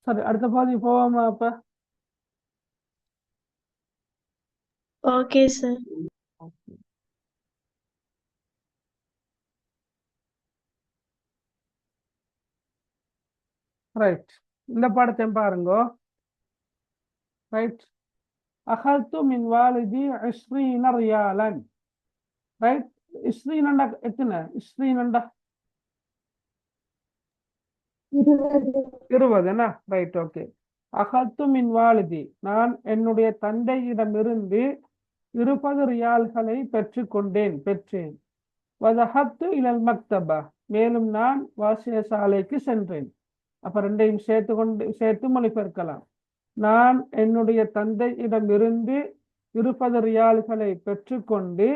சரி, அடுத்த பாதி போவாமா அப்ப? Okay sir. ரைட். இந்த பாடத்தையும் பாருங்க. ரைட். அகல்து மின் வாலிதி 20 ரியாலன். ரைட், 20 எத்தனை? 20 20 என்ன? Right, okay. அகல்து மின் வாலிதி, நான் என்னுடைய தந்தையிடமிருந்து 20 ரியால்களை பெற்றேன். வதஹத்து இலல் மக்தபா, மேலும் நான் வாசியசாலைக்கு சென்றேன். அப்ப ரெண்டையும் சேர்த்து மொழிபெயர்க்கலாம். நான் என்னுடைய தந்தையிடமிருந்து 20 ரியால்களை பெற்றுக்கொண்டு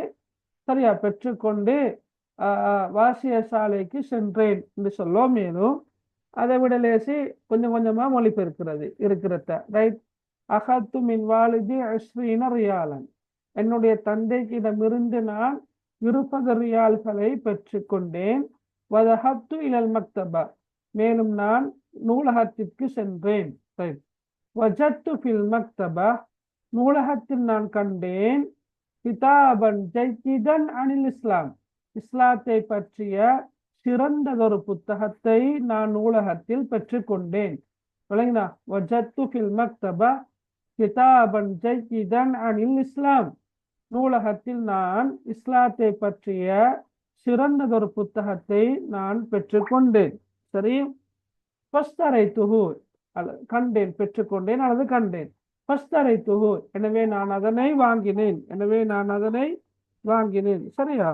வாசியசாலைக்கு சென்றேன் என்று சொல்லும். மேலும் அதை விட லேசி கொஞ்சம் கொஞ்சமா மொழிபெயர்க்கிறது இருக்கிறத. ரைட், அகத்து மின் வாலிதி 20 ரியாலன், என்னுடைய தந்தையிடமிருந்து நான் 20 ரியால்களை பெற்றுக்கொண்டேன். வதஹத்து இலல் மக்தபா, மேலும் நான் நூலகத்திற்கு சென்றேன். ரைட், வஜத்து ஃபில் மக்தபா, நூலகத்தில் நான் கண்டேன். கிதாபன் ஜையிதன் அனில் இஸ்லாம், இஸ்லாத்தை பற்றிய சிறந்ததொரு புத்தகத்தை நான் நூலகத்தில் பெற்றுக்கொண்டேன். விளங்கினா? வஜத்து ஃபில் மக்தபா கிதாபன் ஜையிதன் அனில் இஸ்லாம், நூலகத்தில் நான் இஸ்லாத்தை பற்றிய சிறந்ததொரு புத்தகத்தை நான் பெற்றுக்கொண்டேன். சரி, பஸ்தரைத்துஹு, கண்டேன், பெற்றுக்கொண்டேன் அல்லது கண்டேன். பஸ்தரைத்துஹு, எனவே நான் அதனை வாங்கினேன். சரியா?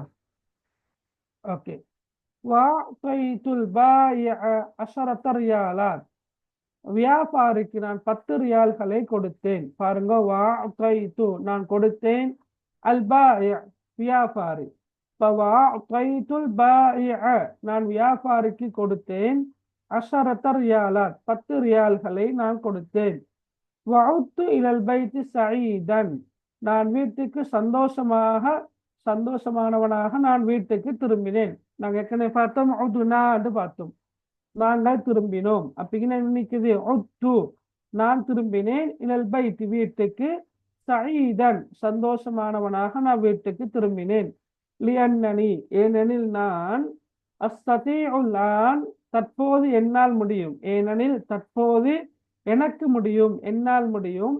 ஓகே. வஅதைத்துல் பாயிஅ 10 ரியாலாத், வியாபாரிக்கு நான் 10 ரியால்களை கொடுத்தேன். பாருங்க, வஅதைத்து நான் கொடுத்தேன், அல் பாயிஅ வியாபாரி. வஅதைத்துல் பாயிஅ நான் வியாபாரிக்கு கொடுத்தேன், 10 ரியாலாத் 10 ரியால்களை நான் கொடுத்தேன். வஅத்து இலல் பைத்தி சஈதன், நான் வீட்டுக்கு சந்தோஷமானவனாக நான் வீட்டுக்கு திரும்பினேன். நாங்க ஏற்கனவே பார்த்தோம், உதுனா என்று பார்த்தோம், நாங்கள் திரும்பினோம். அப்படின்னா நினைக்குது உத்து, நான் திரும்பினேன், இலல் பைத்தி வீட்டுக்கு, சஈதன் சந்தோஷமானவனாக நான் வீட்டுக்கு திரும்பினேன். லியன்னனி, ஏனெனில் நான், அஸ்ததீஉல் ஆன் தற்போது என்னால் முடியும், ஏனெனில் தற்போது எனக்கு முடியும், என்னால் முடியும்.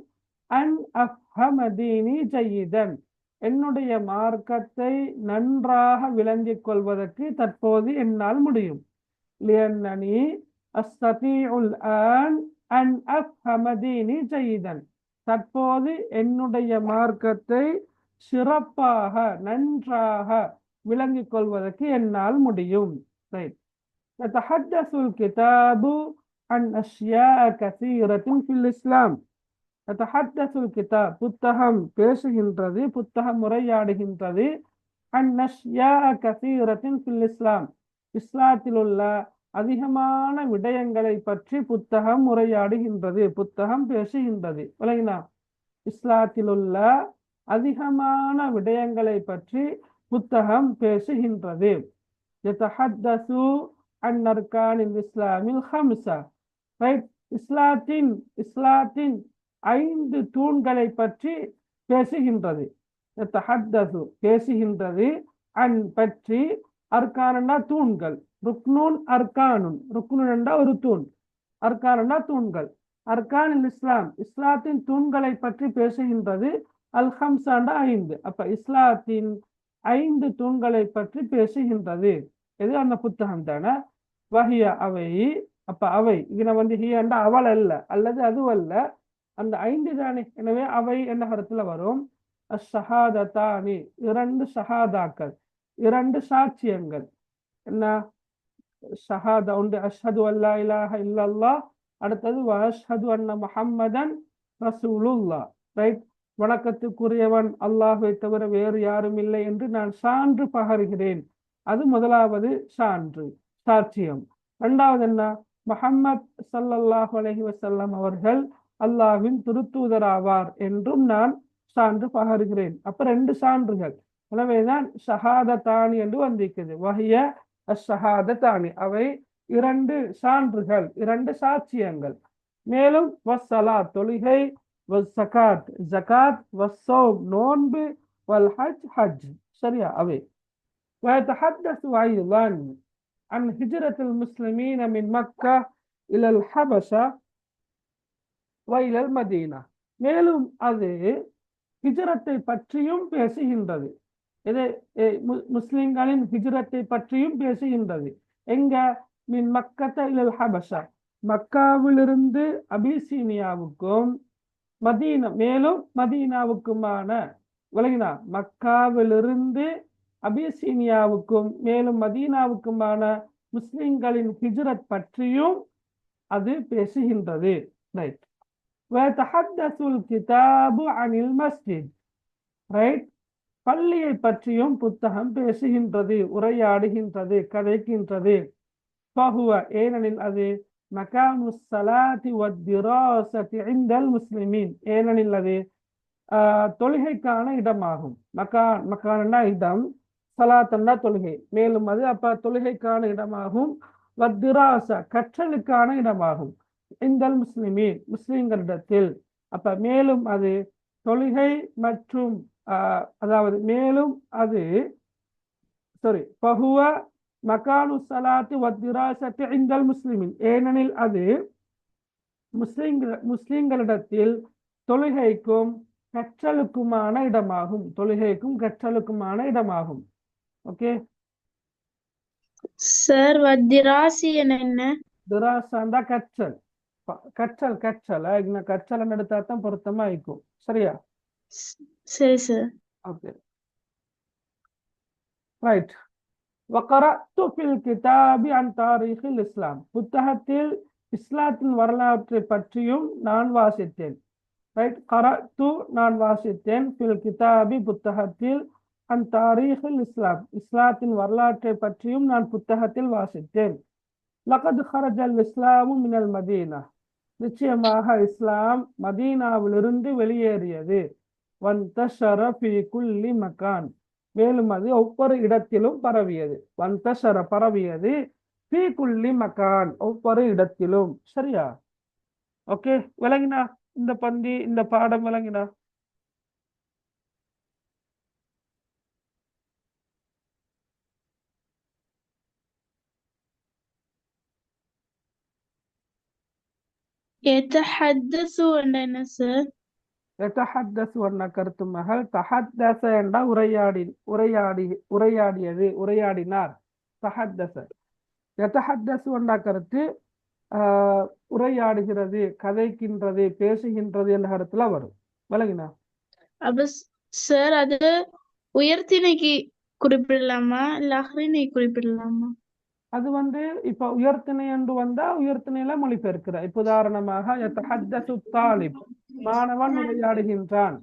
அன் அஃஹம தீனி ஜய்யிதன், என்னுடைய மார்க்கத்தை நன்றாக விளங்கிக் கொள்வதற்கு தற்போது என்னால் முடியும். லியன்னனி அஸ்ததீஉல் ஆன் அன் அஃஹம தீனி ஜய்யிதன், தற்போது என்னுடைய மார்க்கத்தை சிறப்பாக நன்றாக விளங்கிக் கொள்வதற்கு என்னால் முடியும். ரைட். யதஹத்தஸுல் கிதாபு அன் அஷ்யாஅ கஸீரத்தின் ஃபில் இஸ்லாம். யதஹத்தஸுல் கிதாப், புத்தகம் பேசுகின்றது, புத்தகம் உரையாடுகின்றது. அன் அஷ்யாஅ கஸீரத்தின் ஃபில் இஸ்லாம், இஸ்லாத்தில் உள்ள அதிகமான விடயங்களை பற்றி புத்தகம் உரையாடுகின்றது, புத்தகம் பேசுகின்றது. விளங்கினா? இஸ்லாத்தில் உள்ள அதிகமான விடயங்களை பற்றி புத்தகம் பேசுகின்றது. யதஹத்தஸு அன் அர்கானில் இஸ்லாமில் ஹம்ஸா, ரைட், இஸ்லாத்தின் 5 தூண்களை பற்றி பேசுகின்றது. யதஹத்தஸு பேசுகின்றது, அன் பற்றி, அர்கானா தூண்கள், ருக்னூன் அர்கானுன், ருக்னூன் என்றா ஒரு தூண், அர்கானா தூண்கள். அர்கானில் இஸ்லாம், இஸ்லாத்தின் தூண்களை பற்றி பேசுகின்றது. அல் ஹம்ஸாண்டா 5. அப்ப இஸ்லாத்தின் 5 தூண்களை பற்றி பேசுகின்றது. இது அந்த புத்தகம் தானே. வஹிய அவை, அப்ப அவை இதுல ஹியண்டா அவள் அல்ல, அல்லது அதுவல்ல, அந்த 5 தானே. எனவே அவை என்ன கருத்துல வரும்? அஷ்ஷஹாதத்தானி, 2 ஷஹாதாக்கள், 2 சாட்சியங்கள். என்ன ஷஹாதா உண்டு, அஷ்ஹது அல்லா இலாஹ இல்லல்லாஹ், அடுத்தது வஅஷ்ஹது அன்ன முஹம்மதன் ரசூலுல்லாஹ். ரைட், வணக்கத்துக்குரியவன் அல்லாஹ்வை தவிர வேறு யாரும் இல்லை என்று நான் சான்று பகர்கிறேன். அது முதலாவது சாட்சியம். இரண்டாவது என்ன? முஹம்மத் ஸல்லல்லாஹு அலைஹி வஸல்லம் அவர்கள் அல்லாஹ்வின் திருத்தூதராவார் என்றும் நான் சான்று பகர்கிறேன். அப்ப 2 சான்றுகள். எனவேதான் ஷஹாதத்தானி என்று வந்திருக்குது. வஹிய அஷ்ஷஹாதத்தானி, அவை 2 சான்றுகள், 2 சாட்சியங்கள். மேலும் வஸ்ஸலாத் தொழுகை, வஸ்ஸகாத் ஜகாத், வஸ்ஸௌம் நோன்பு, வல் ஹஜ். சரியா? அவை. ويتحدث أيضا عن هجرة المسلمين من مكة إلى الحبشة وإلى المدينة. மேலும் அது ஹிஜ்ரத்தை பற்றியும் பேசுகின்றது. இது முஸ்லிம்களின் ஹிஜ்ரத்தை பற்றியும் பேசுகின்றது. எங்க மின் மக்கத்த இலல் ஹபஷா, மக்காவிலிருந்து அபிசீனியாவுக்கும் மேலும் மதீனாவுக்குமான விளங்கினா, மக்காவிலிருந்து அபிசீனியாவுக்கும் மேலும் மதீனாவுக்குமான முஸ்லிம்களின் ஹிஜ்ரத் பற்றியும் அது பேசுகின்றது. ரைட். வயதஹத்தஸுல் கிதாபு அனில் மஸ்ஜித். ரைட். பள்ளியை பற்றியும் புத்தகம் பேசுகின்றது, உரையாடுகின்றது, கதைக்கின்றது. ஃபஹுவ, ஏனெனில் அது மகானு ஸலாத்தி வத்திராஸத்தி இன்தல் முஸ்லிமீன், ஏனெனில் அது தொழுகைக்கான இடமாகும். மக்கான்னா இடம், சலாத்தன்னா தொழுகை, மேலும் அது அப்ப தொழுகைக்கான இடமாகும். வத்திராஸா, கற்றலுக்கான இடமாகும். இந்தல் முஸ்லிமீன், முஸ்லிம்களிடத்தில். அப்ப மேலும் அது தொழுகை மற்றும் அதாவது மேலும் அது ஃபஹுவ மகானு ஸலாத்தி வத்திராஸத்தி இன்தல் முஸ்லிமீன், ஏனெனில் அது முஸ்லிம்களிடத்தில் தொழுகைக்கும் கற்றலுக்குமான இடமாகும். தொழுகைக்கும் கற்றலுக்குமான இடமாகும். ஓகே சார், வத்திராசி என்ன? திராசாண்டா கற்றல். கற்றல் கற்றல் எடுத்தா தான் பொருத்தமா இருக்கும். சரியா? சரி சார். Okay right. வகரஅத்து ஃபில் கிதாபி அன் தாரீഖில் இஸ்லாம், புத்தகத்தில் இஸ்லாத்தின் வரலாற்றை பற்றியும் நான் வாசித்தேன். ரைட். கரஅத்து, நான் வாசித்தேன், ஃபில் கிதாபி, புத்தகத்தில், அன் தாரீഖில் இஸ்லாம், இஸ்லாத்தின் வரலாற்றை பற்றியும் நான் புத்தகத்தில் வாசித்தேன். லகத் ஹரஜல் இஸ்லாமு மினல் மதீனா, நிச்சயமாக இஸ்லாம் மதீனாவிலிருந்து வெளியேறியது. வந்தஷர ஃபீ குல்லி மகான், மேலும் அது ஒவ்வொரு இடத்திலும் பரவியது. வந்தஷர, பரவியது, ஃபீ குல்லி மகான், ஒவ்வொரு இடத்திலும். சரியா? ஓகே, விளங்கினா இந்த பந்தி, இந்த பாடம் விளங்கினா? யதஹத்தஸு என்ன சார்? யதஹத்தஸு என்ற கருத்து மகள், தஹத்தஸ என்ற உரையாடினார். தஹத்தஸ. யதஹத்தஸு என்ற கருத்து உரையாடுகிறது, கதைக்கின்றது, பேசுகின்றது என்ற கருத்துல வரும். விளங்கினா? அப்ப சார், அது உயர்த்திணைக்கு குறிப்பிடலாமா இல்ல அஹ்ரிணை குறிப்பிடலாமா? அது இப்ப உயர்த்திணை என்று வந்தா உயர்த்திணையில மொழிபெயர்க்கிற. இப்ப உதாரணமாக யதஹத்தஸு தாலிப், மாணவன் உரையாடுகின்றான்,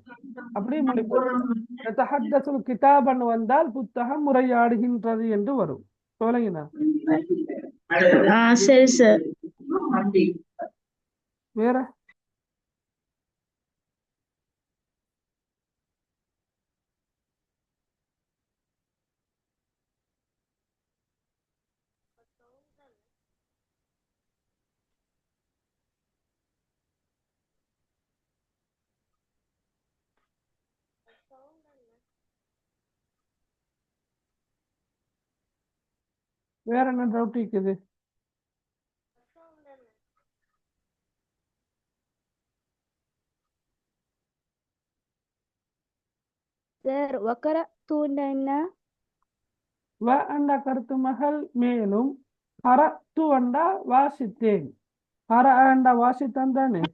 அப்படி மொழிபெயர்க்கிற. யதஹத்தஸுல் கிதாபன் வந்தால் புத்தகம் உரையாடுகின்றது என்று வரும். விளங்கினா? சரி சார். வேற என்ன டவுட் இருக்குது? சார், வகரஅத்து என்ன? வ என்ற கருத்து மகள், மேலும், கரஅத்து என்ற வாசித்தேன். கர என்ற வாசித்தான் தானே?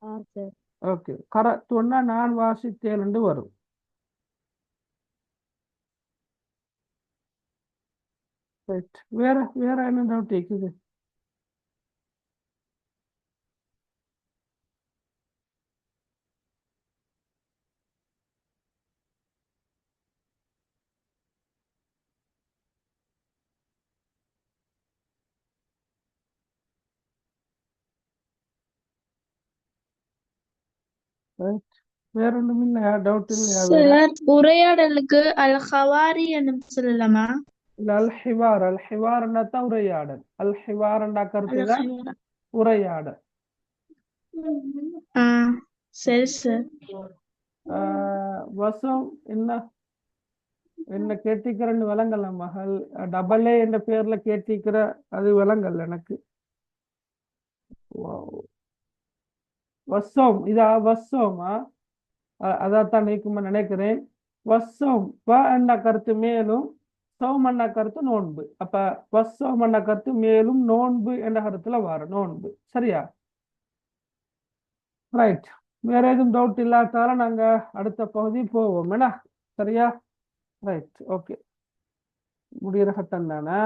சார். ஓகே, கரஅத்துன்னா நான் வாசித்தேன் என்று வரும். வேற வேற என்ன டவுட் இருக்குது? வேற ஒன்றும் இல்லையா? டவுட் இல்லையா? சார், உரையாடலுக்கு அல் ஹவாரி என்று சொல்லலாமா? இல்ல, அல் ஹிவார் தான் உரையாடல். அல் ஹிவார் என்ற கருத்து தான் உரையாடல். சரி சார். வசம் என்ன கேட்டிக்கிறன்னு விளங்கல மகள். டபுள் ஏ என்ற பேர்ல கேட்டிக்கிற, அது விளங்கல் எனக்கு. வசோம், இதா வசோமா? அதான் நீக்குமா நினைக்கிறேன். வசோம், வ என்ற கருத்து மேலும், சோம் என்ற கருத்து நோன்பு. அப்ப வசோம் என்ற கருத்து மேலும், நோன்பு என்ற கருத்துல வர நோன்பு. சரியா? ரைட். வேற எதுவும் டவுட் இல்லாதால நாங்க அடுத்த பகுதி போவோம். என்ன சரியா? Right, okay. முடிகிற கட்டம் தானே?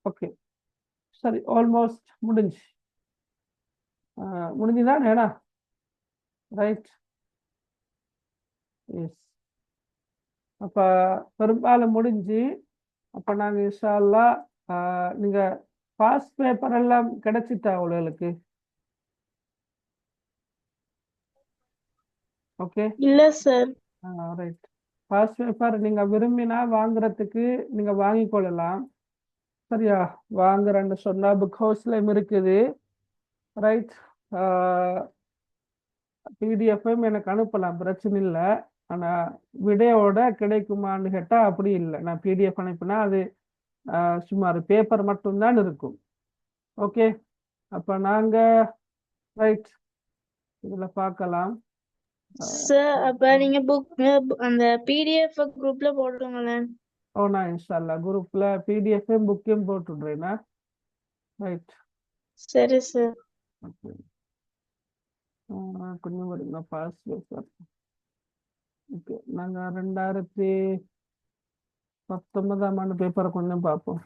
ஓகே, சரி, ஆல்மோஸ்ட் முடிஞ்சு. முடிஞ்சுதான் ஏன்னா? Right, yes. அப்ப பெரும்பாலும் முடிஞ்சு. அப்ப நாங்க இன்ஷா அல்லாஹ் நீங்க பாஸ் பேப்பர் எல்லாம் கிடைச்சிட்டா உங்களுக்கு? ஓகே, இல்ல சார். ரைட். பாஸ் பேப்பர் நீங்க விரும்பினா வாங்குறதுக்கு நீங்க வாங்கி கொள்ளலாம். சரியா? வாங்குறேன்னு சொன்னா புக் ஹவுஸ்லயும் இருக்குது. ரைட். பிடிஎஃப்பும் எனக்கு அனுப்பலாம், பிரச்சனை இல்லை. ஆனா விடையோட கிடைக்குமான்னு கேட்டா அப்படி இல்லை. நான் பிடிஎஃப் அனுப்பினா அது சுமார் பேப்பர் மட்டும்தான் இருக்கும். ஓகே, அப்ப நாங்க ரைட் இதுல பார்க்கலாம். சார் அப்ப நீங்க அந்த பிடிஎஃப் குரூப்ல போடுங்களேன். நான் இன்ஷா அல்லாஹ் குரூப்ல பிடிஎஃப்பும் புக்கையும் போட்டுடுறேன்னா. ரைட், சரி சார். கொஞ்சம் வருங்க பாஸ் பேப்பர். ஓகே, நாங்க 2019ஆம் ஆண்டு பேப்பரை கொஞ்சம் பார்ப்போம்.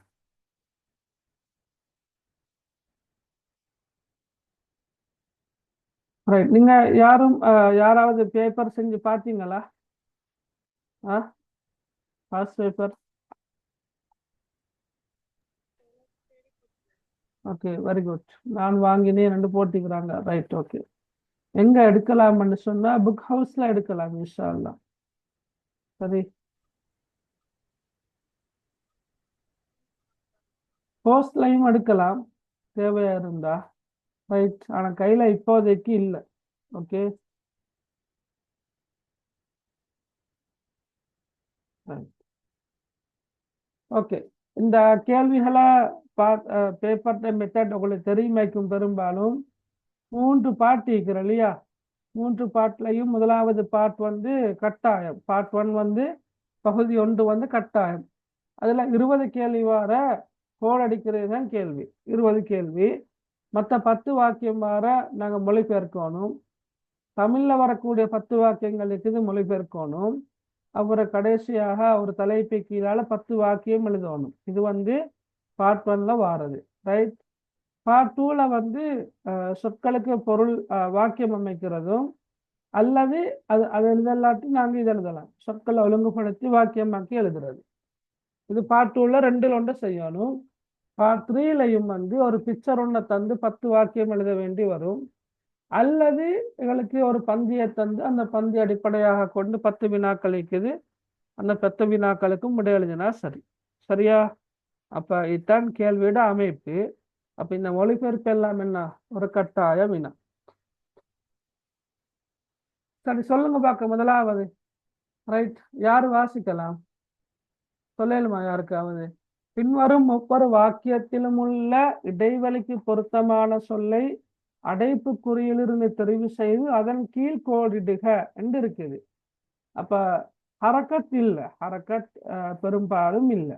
ரைட். நீங்க யாராவது பேப்பர் செஞ்சு பார்த்தீங்களா? Pass paper. Okay, very good. நான் வாங்கினேன், 2 போட்டிக்கிறாங்க. Right, okay. எங்க எடுக்கலாம்னு சொன்னா புக் ஹவுஸ்ல எடுக்கலாம் இன்ஷா அல்லாஹ். சரி, போஸ்ட்லையும் எடுக்கலாம் தேவையா இருந்தா. ரைட், ஆனா கையில இப்போதைக்கு இல்லை. Okay, okay. இந்த கேள்விகளை பேப்பர் மெத்தட் உங்களுக்கு தெரியுமைக்கும். பெரும்பாலும் 3 பாட்டு இருக்கிற இல்லையா? 3 பாட்டுலையும் முதலாவது பாட் வந்து கட்டாயம். பார்ட் 1 வந்து பகுதி 1 வந்து கட்டாயம். அதுல 20 கேள்வி வர கோல் அடிக்கிறது தான் கேள்வி. 20 கேள்வி. மற்ற 10 வாக்கியம் வர நாங்க மொழிபெயர்க்கணும். தமிழ்ல வரக்கூடிய 10 வாக்கியங்களுக்கு இது மொழிபெயர்க்கணும். அப்புறம் கடைசியாக ஒரு தலைப்பை கீழால 10 வாக்கியம் எழுதணும். இது வந்து பார்ட் 1ல வாரது. ரைட். பார்ட் 2ல வந்து சொற்களுக்கு பொருள் வாக்கியம் அமைக்கிறதும், அல்லது அது எழுதலாட்டி நாங்கள் இது எழுதலாம். சொற்களை ஒழுங்குபடுத்தி வாக்கியமாக்கி எழுதுறது. இது பார்ட் 2ல 2ல் ஒன்று செய்யணும். பார்ட் 3லையும் வந்து ஒரு பிக்சர் ஒன்றை தந்து 10 வாக்கியம் எழுத வேண்டி வரும். அல்லது எங்களுக்கு ஒரு பந்தியை தந்து அந்த பந்தி அடிப்படையாக கொண்டு 10 வினாக்கள் இருக்குது. அந்த 10 வினாக்களுக்கும் விடை எழுதினா சரி. சரியா? அப்ப இதுதான் கேள்வியோட அமைப்பு. அப்ப இந்த மொழிபெயர்ப்பு எல்லாம் என்ன? ஒரு கட்டாய வினா. சரி, சொல்லுங்க பார்க்க முதலாவது. ரைட், யாரு வாசிக்கலாம்? சொல்லலுமா யாருக்காவது? பின்வரும் ஒவ்வொரு வாக்கியத்திலும் உள்ள இடைவெளிக்கு பொருத்தமான சொல்லை அடைப்பு குறியிலிருந்து தெரிவு செய்து அதன் கீழ் கோடிடுக என்று இருக்குது. அப்ப ஹரக்கத் இல்லை. ஹரக்கத் பெரும்பாலும் இல்லை.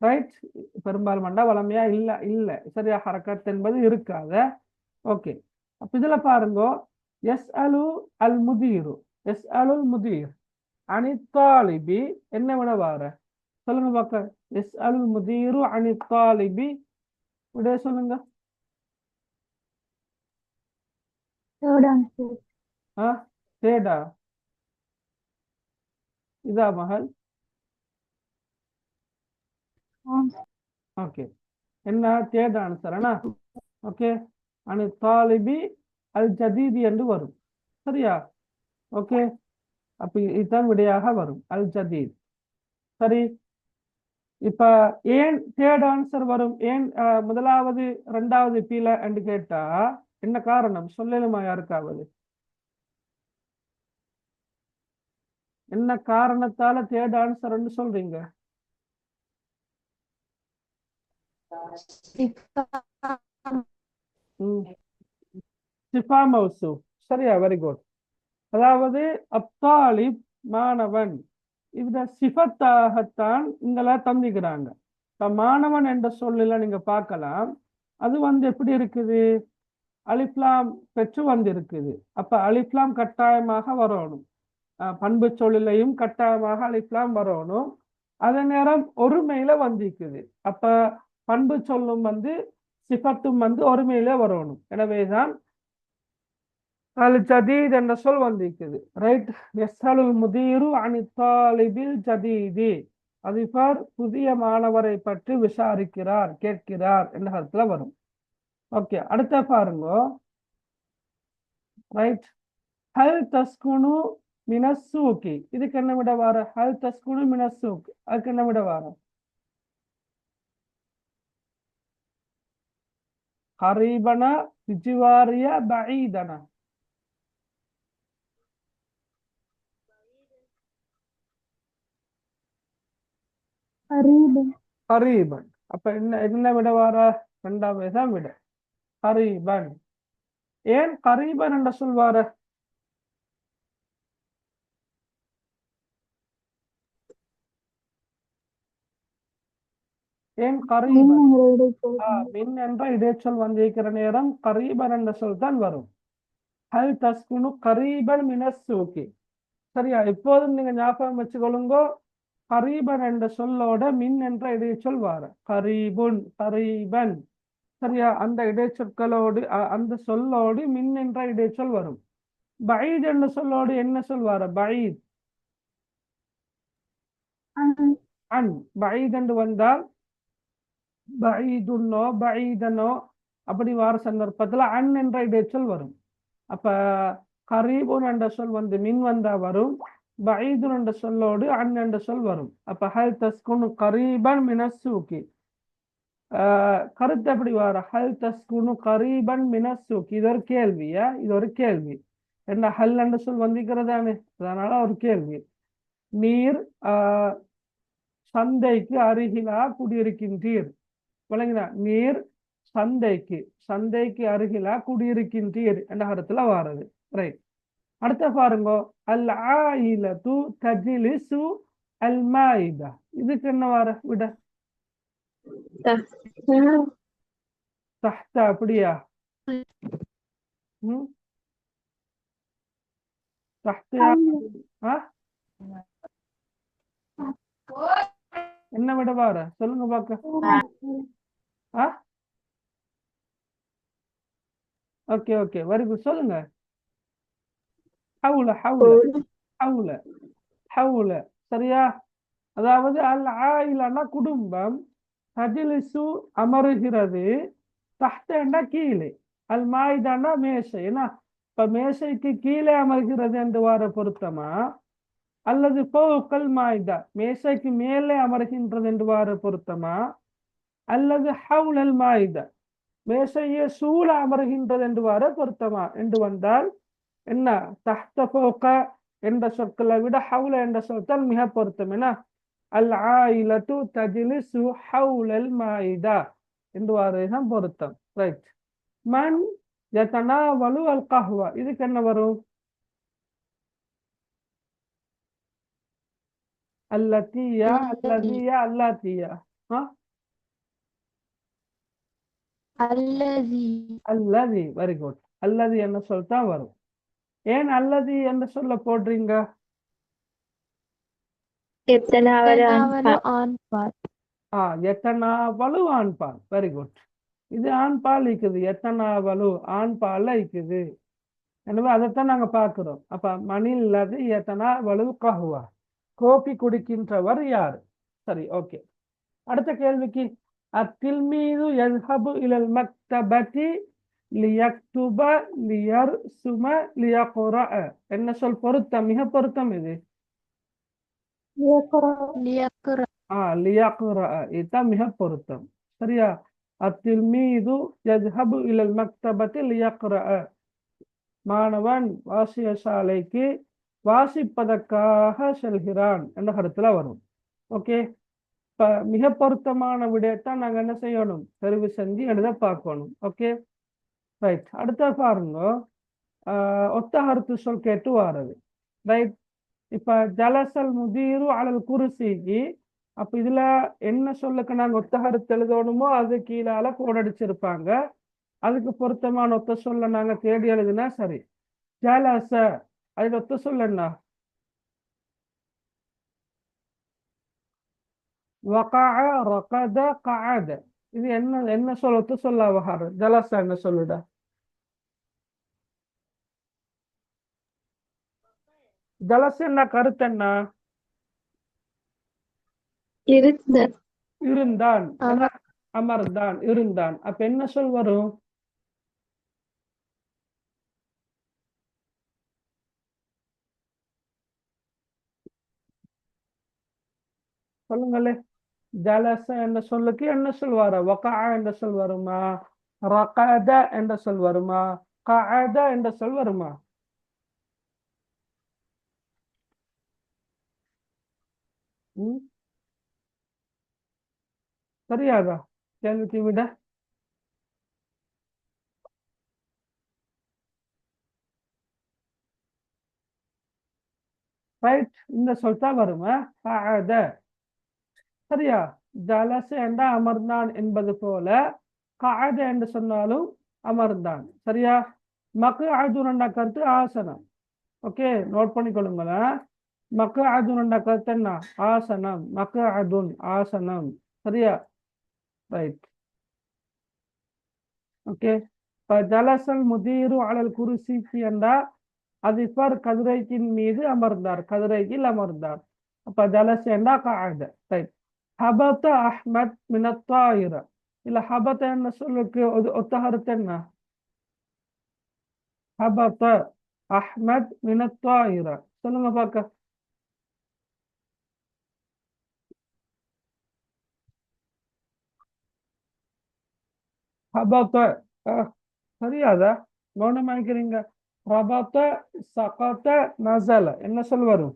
ரைட், பெரும்பாலும் மண்டா வளமையா இல்லை. சரியா? ஹரக்கத் என்பது இருக்காத. ஓகே, அப்ப இதுல பாருங்க. எஸ் அல் முதீரு, எஸ் அலுல் முதீர் அனித்தாலிபி என்ன விட வார? சொல்லுங்க பார்க்க. எஸ் அலுல் முதீரு அனித்தாலிபி விட சொல்லுங்க. தேடா இதா மகள்? ஓகே, என்ன தேர்ட் ஆன்சர்? ஓகே, அனி தாலிபி அல் ஜதீதி என்று வரும். சரியா? ஓகே, அப்ப இதுதான் விடையாக வரும், அல் ஜதீத். சரி, இப்ப ஏன் தேர்ட் ஆன்சர் வரும்? ஏன் முதலாவது 2வது பீல என்று கேட்டா என்ன காரணம்? சொல்லலுமா யாருக்காவது? என்ன காரணத்தால தேர்ட் ஆன்சர் என்று சொல்றீங்க? சிஃபா மௌசூப். சரியா, வெரி குட். அதாவது அத்தாலிப் மாணவன், இந்த சிஃபத்தாகத்தான் இங்களை தந்திக்கிறாங்க. இப்ப மாணவன் என்ற சொல்லில நீங்க பார்க்கலாம், அது எப்படி இருக்குது, அலிஃப்லாம் பெற்று இருக்குது. அப்ப அலிஃப்லாம் கட்டாயமாக வரணும். பண்பு சொல்லிலையும் கட்டாயமாக அலிஃப்லாம் வரணும். அதே நேரம் ஒருமையில வந்திருக்குது. அப்ப பண்பு சொல்லும் சிஃபத்தும் ஒருமையில வரணும். எனவேதான் அல் ஜதீத் என்ற சொல் வந்திருக்குது. ரைட். யஸ்அலுல் முதீரு அனி தாலிபில் ஜதீதி, அதிபர் புதிய மாணவரை பற்றி விசாரிக்கிறார், கேட்கிறார் என்ற அர்த்தத்துல வரும். ஓகே, அடுத்த பாருங்க. ரைட். ஹல் தஸ்குனு மினஸ்ஸூகி, இதுக்கு என்ன விட வார? ஹல் தஸ்குனு மினஸ்ஸூக், அதுக்கு என்ன விட வார? கரீபன, பிஜிவாரிய, பஈதன. கரீபன். அப்ப என்ன விட வார? ரெண்டாவது தான் விட. கரீபன். ஏன் கரீபன் என்ற சொல்வார? ஏன் கரீபன்? மின் என்ற இடைச்சொல் வந்திருக்கிற நேரம் கரீபன் என்ற சொல் தான் வரும். ஹல் தஸ்குனு கரீபன் மினஸ்ஸூகி. சரியா, இப்போதும் நீங்க ஞாபகம் வச்சுக்கொள்ளுங்க, கரீபன் என்ற சொல்லோட மின் என்ற இடைச்சொல் வார. கரீபுன், கரீபன். சரியா, அந்த இடைச்சொற்களோடு அந்த சொல்லோடு மின் என்ற இடைச்சொல் வரும். பஈத் என்ற சொல்லோடு என்ன சொல் வார? பஈத், அன். பஈத் என்று வந்தால் பஈதுன்னோ பஈதனோ அப்படி வார சந்தர்ப்பத்துல அன் என்ற இடைச்சொல் வரும். அப்ப கரீபுன் என்ற சொல் மின் வந்தா வரும். பஈதுன் என்ற சொல்லோடு அன் என்ற சொல் வரும். அப்ப ஹல் தஸ்குனு கரீபன் மினஸ்ஸூகி. கருத்து எப்படி வார? ஹல் தஸ்குனு கரீபன் மினஸ்ஸூகி. இது ஒரு கேள்வியா? இது ஒரு கேள்வி. என்ன, ஹல் என்ற சொல் வந்திருக்கிறதானே, அதனால ஒரு கேள்வி. நீர் சந்தைக்கு அருகிலா குடியிருக்கின்றீர். விளங்குதா? நீர் சந்தைக்கு அருகிலா குடியிருக்கின்றீர் என்ற கருத்துல வாரது. ரைட். அடுத்த பாருங்க. அல் ஆயிலத்து தஜ்லிசு அல் மாயிதா, இதுக்கு என்ன வார? விட தஹ்த. அப்படியா? தஹ்தயா? என்ன விட வார? சொல்லுங்க பாக்க. Okay okay, very good. சொல்லுங்க. ஹவுல, ஹவுல, ஹவுல, ஹவுல. சரியா? அதாவது அல் ஆயிலனா குடும்பம், தஜ்லிசு அமருகிறது, தஹ்தனா கீழே, அல் மாயிதானா மேசை. ஏன்னா இப்ப மேசைக்கு கீழே அமர்கிறது என்று வார பொருத்தமா, அல்லது ஃபௌகல் மாயிதா மேசைக்கு மேலே அமர்கின்றது என்று வார பொருத்தமா, அல்லது ஹவுலல் மாயிதா மேசையை சூழ அமர்கின்றது என்று வார பொருத்தமா என்று வந்தால் என்ன, தஹ்த ஃபௌக என்ற சொற்களை விட ஹவுல என்ற சொற்கள் மிக பொருத்தம். என்ன, அல் ஆயிலத்து தஜ்லிசு ஹவுலல் மாயிதா என்று வாரதான் பொருத்தம். ரைட். மன் யதனாவலு அல் கஹ்வா, இதுக்கு என்ன வரும்? அல்லத்தியா, அல்லதியா, அல்லாத்தியா? அல்லதி. Very good. அல்லதி என்ன சொல் தான் வரும். ஏன் அல்லதி என்று சொல்ல போடுறீங்க? எத்தனாவலு ஆண்பால். Very good. இது ஆண்பால் இருக்குது. எத்தனாவலு ஆண்பால் இருக்குது. எனவே அதைத்தான் நாங்க பார்க்கிறோம். அப்ப மணில்லது எத்தனாவலு கஹுவா, கோப்பி குடிக்கின்றவர் யாரு? சரி, ஓகே. அடுத்த கேள்விக்கு, அத்தில்மீது யஸ்ஹபு இலல் மக்தபதி லியக்துப லியர்சும லியக்ரஅ, என்ன சொல் பொருத்தம்? மிக பொருத்தம் இது. லியக்ரஅ, இதுதான் மிக பொருத்தம். சரியா? அத்தில்மீது யஸ்ஹபு இலல் மக்தபதி லியக்ரஅ, மாணவன் வாசிப்பதற்காக செல்கிறான் என்ற கருத்துல வரும். ஓகே. இப்ப மிக பொருத்தமான விடயத்தான் நாங்க என்ன செய்யணும், தெரிவு செஞ்சு எழுத பார்க்கணும். Okay right. அடுத்த பாருங்க, ஒத்த கருத்து சொல் கேட்டு வாரது. ரைட். இப்ப ஜலசல் முதீரு அலல் குருசிக்கு, அப்ப இதுல என்ன சொல்லுக்கு நாங்க ஒத்த கருத்து எழுதணுமோ அது கீழால கோடடிச்சிருப்பாங்க. அதுக்கு பொருத்தமான ஒத்த சொல்ல நாங்க தேடி எழுதுனா சரி. ஜலச, அதுக்கு ஒத்த சொல்ல என்ன? வகஅ, ரகத, கஅத. இது என்ன சொல்ல, ஒத்த சொல்ல வகாரு. ஜலச என்ன சொல்லுடா? ஜலச என்ன கருத்து என்ன? இருந்தான், அமர்ந்தான், இருந்தான். அப்ப என்ன சொல் வரும்? சொல்லுங்களே. ஜலச என்ற சொல்லுக்கு என்ன சொல் வர? வகஅ என்ற சொல் வருமா? ரகத என்ற சொல் வருமா? கஅத என்ற சொல் வருமா? சரியாதா கேள்விக்கு விட? ரைட். இந்த சொல் தான் வருமா? கஅத. சரியா? ஜலச என்ற அமர்ந்தான் என்பது போல கஅத என்று சொன்னாலும் அமர்ந்தான். சரியா? மக்அதுன் என்ற கருத்து ஆசனம். Okay, note பண்ணிக்கொள்ளுங்களேன். மக்அதுன் என்ற கருத்து என்ன? ஆசனம். மக்அதுன் ஆசனம். சரியா? ரைட். ஓகே. இப்ப ஜலசல் முதீரு அலல் குருசிக்கு என்றா அதிபர் கதிரைக்கின் மீது அமர்ந்தார், கதிரைக்கில் அமர்ந்தார். அப்ப ஜலச என்றா கஅத. ரைட். ஹபத அஹ்மத் மினத் தாயிர. இல்ல ஹபத என்ன சொல்லுக்கு ஒத்த கருத்து என்ன? ஹபத அஹ்மத் மினத் தாயிர. சொல்லுங்க பார்க்க. ஹபத, சரியாதா? கவனமா இருக்கிறீங்க. ரபத, சகத, நசல. என்ன சொல் வரும்?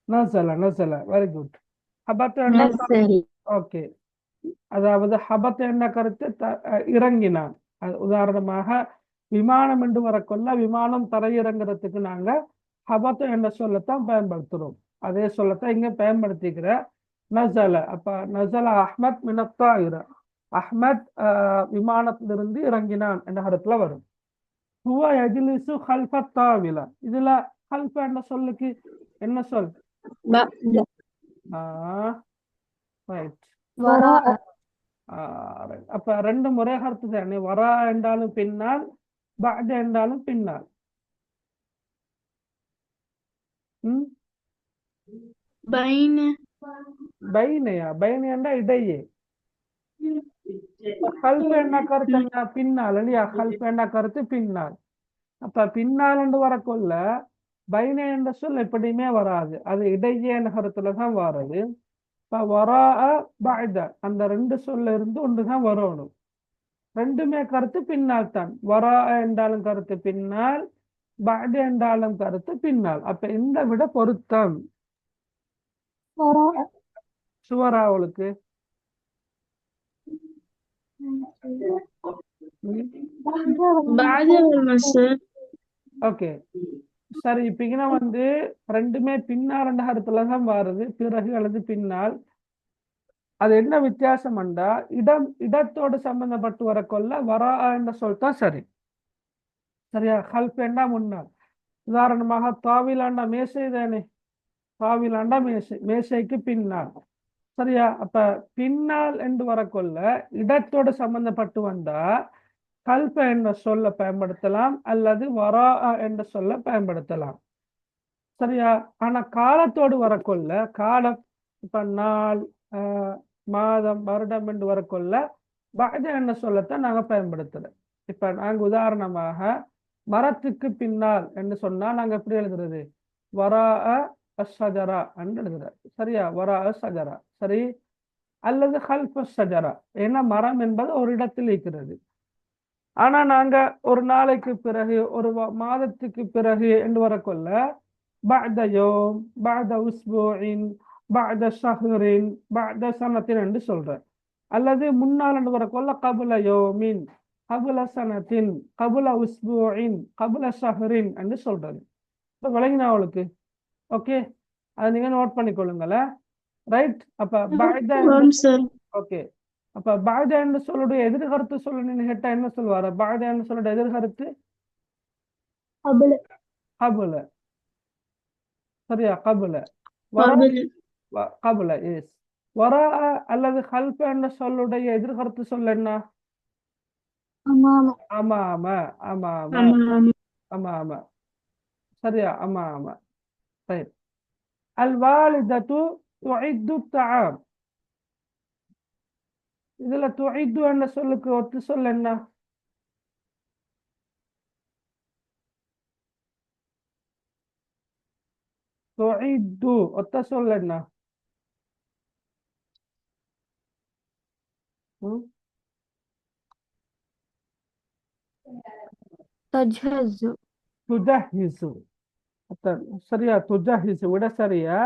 நசல. நசல. Very good. ஹபத்த, ஓகே. அதாவது ஹபத்த என்ன கருத்து? இறங்கினான். உதாரணமாக விமானம் என்று வரக்கொள்ள விமானம் தரையிறங்குறதுக்கு நாங்க ஹபத்த என்ற சொல்லத்தான் பயன்படுத்துறோம். அதே சொல்லத்தான் இங்க பயன்படுத்திக்கிற நசல. அப்ப நசல அஹ்மத் மினத்தாயிர. அஹ்மத் விமானத்திலிருந்து இறங்கினான் என்ற கருத்துல வரும். ஹுவ யஜ்லிசு கல்ஃப தாவில. இதுல கல்ஃப என்ற சொல்லுக்கு என்ன சொல்? ரைட். அப்ப ரெண்டு முறை கருத்து தானே. வரா என்றாலும் பின்னால், பஅத என்றாலும் பின்னால். பைனையா? பைனை என்றா இடையே. கல்ஃப என்ன கருத்து என்ன? பின்னால் இல்லையா? கல்ஃப என்ன கருத்து? பின்னால். அப்ப பின்னால் என்று வரக்கொள்ள பைனை என்ற சொல் எப்படியுமே வராது, அது இடையே என்ற கருத்துலதான் வர்றது. இப்ப வரா பஅத அந்த ரெண்டு சொல்ல இருந்து ஒன்றுதான் வரணும். ரெண்டுமே கருத்து பின்னால் தான். வரா என்றாலும் கருத்து பின்னால், பஅத என்றாலும் கருத்து பின்னால். அப்ப இந்த விட பொருத்தம் சுவரா அவளுக்கு? ஓகே சரி. இப்ப இங்க வந்து ரெண்டுமே பின்னால் என்ற கருத்துலதான் வருது, பிறகு அல்லது பின்னால். அது என்ன வித்தியாசம் என்றா இடத்தோடு சம்பந்தப்பட்டு வரக்கொள்ள வரா என்ற சொல் தான் சரி. சரியா? கல்ஃப் என்றா முன்னால். உதாரணமாக தாவிலாண்டா மேசை தானே. தாவிலாண்டா மேசை, மேசைக்கு பின்னால். சரியா? அப்ப பின்னால் என்று வரக்கொள்ள இடத்தோடு சம்பந்தப்பட்டு வந்தா கல்ப என்ற சொல்ல பயன்படுத்தலாம் அல்லது வரா என்ற சொல்ல பயன்படுத்தலாம். சரியா? ஆனா காலத்தோடு வரக்கொள்ள காலம், இப்ப நாள், மாதம், வருடம் என்று வரக்கொள்ள பஅத என்ற சொல்லத்தான் நாங்க பயன்படுத்துறோம். இப்ப நாங்க உதாரணமாக மரத்துக்கு பின்னால் என்று சொன்னா நாங்க எப்படி எழுதுறது? வரா அஸ்ஸஜரா என்று எழுதுறோம். சரியா? வரா அஸ்ஸஜரா. சரி. அல்லது கல்ஃப ஷஜரா. ஏன்னா மரம் என்பது ஒரு இடத்தில் இருக்கிறது. ஆனா நாங்க ஒரு நாளைக்கு பிறகு, ஒரு மாதத்துக்கு பிறகு என்று வரக்கொள்ள பஅத யௌம், பஅத உஸ்பூஇன், பஅத ஷஹ்ரின் பஅத சனத்தின் என்று சொல்றேன். அல்லது முன்னால் என்று வரக்கொள்ள கபுல யோமின், கபுல சனத்தின், கபுல உஸ்பூஇன், கபுல ஷஹ்ரின் என்று சொல்றது. இப்போ விளங்கினா அவளுக்கு? ஓகே, அதை நீங்க நோட் பண்ணிக்கொள்ளுங்களேன். ரைட். அப்ப பஅத ஆம் சார். ஓகே. அப்ப பஅத என்று சொல்லுடைய எதிர்கருத்து சொல்லணும்னு கேட்டா என்ன சொல்வாரு? பஅத என்று சொல்லுடைய எதிர்கருத்து قبل கபுல. சரியா? கபுல. வரா قبل கபுல எஸ். வரா அல்லது ஹல்ஃப என்ற சொல்லுடைய எதிர்கருத்து சொல்ல என்ன? أمام அமாம. அமாம. أمام அமாம. சரியா? அமாம. طيب. الوالدة تعد الطعام. இதுல துஇது என்ற சொல்லுக்கு ஒத்து சொல் என்ன? துஇது ஒத்த சொல் என்ன? ம்? تجهز துஜஹிசு. சரியா? துஜஹிசு விட சரியா?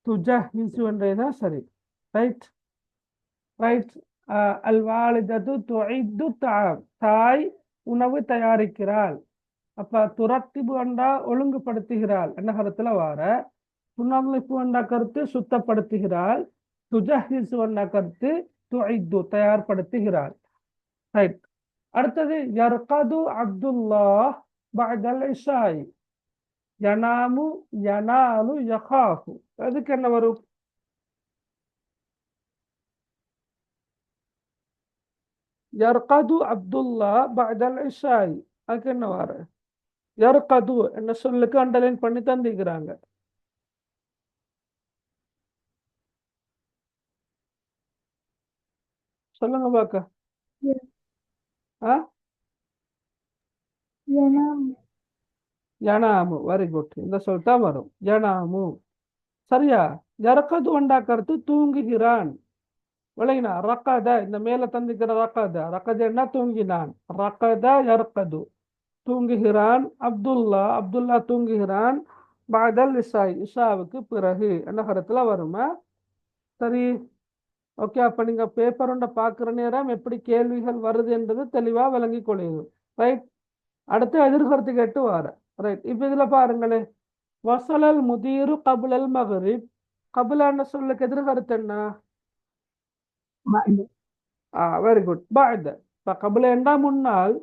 துஜஹிசு என்றதான் சரி. ரைட். ரைட். அல் வாலிதத்து துஇது தஆம். தாய் உணவு தயாரிக்கிறாள். அப்ப துரத்திபு என்றா ஒழுங்குபடுத்துகிறாள் என்ன கருத்துல வார. துணர்லிப்பு என்ற கருத்து சுத்தப்படுத்துகிறாள். துஜஹிசு என்ற கருத்து துஇது தயார்படுத்துகிறாள். ரைட். அடுத்தது யர்கது அப்துல்லாஹ் பஅதல் இஷாய். யனாமு யனாலு யகாஃபு. அதுக்கு என்ன வரும்? யர்கது அப்துல்லாஹ் பஅதல் இஷாய். அதுக்கு என்ன வர? யர்கது என்ன சொல்லுக்கு அண்டர்லைன் பண்ணி தந்திக்கிறாங்க. சொல்லுங்க பாக்க. ஆ ينام யனாமு. Very good. இந்த சொல் தான் வரும். யனாமு. சரியா? யர்கது என்ற கருத்து தூங்குகிறான். விளங்கினா? ரக்கத இந்த மேல தந்திக்கிற ரக்கத. ரக்கத என்ன? தூங்கினான். ரக்கத யர்கது தூங்குகிறான். அப்துல்லா அப்துல்லா தூங்குகிறான். பஅதல் இஷாய் இஷாவுக்கு பிறகு என்ன கருத்துல வருமா? சரி. ஓகே. அப்ப நீங்க பேப்பர் ஒன்றை பார்க்குற நேரம் எப்படி கேள்விகள் வருது என்றது தெளிவா விளங்கி கொள்ளுது. ரைட். அடுத்து எதிர்கருத்து கேட்டு வார. ரைட். இப்ப இதுல பாருங்களேன். வசலல் முதீரு கபுலல் மகரிப். கபுலான்னு சொல்லுக்கு எதிர்கருத்து என்ன? بعد வெரி குட். பஅத. இப்ப கபுல என்றா முன்னால்,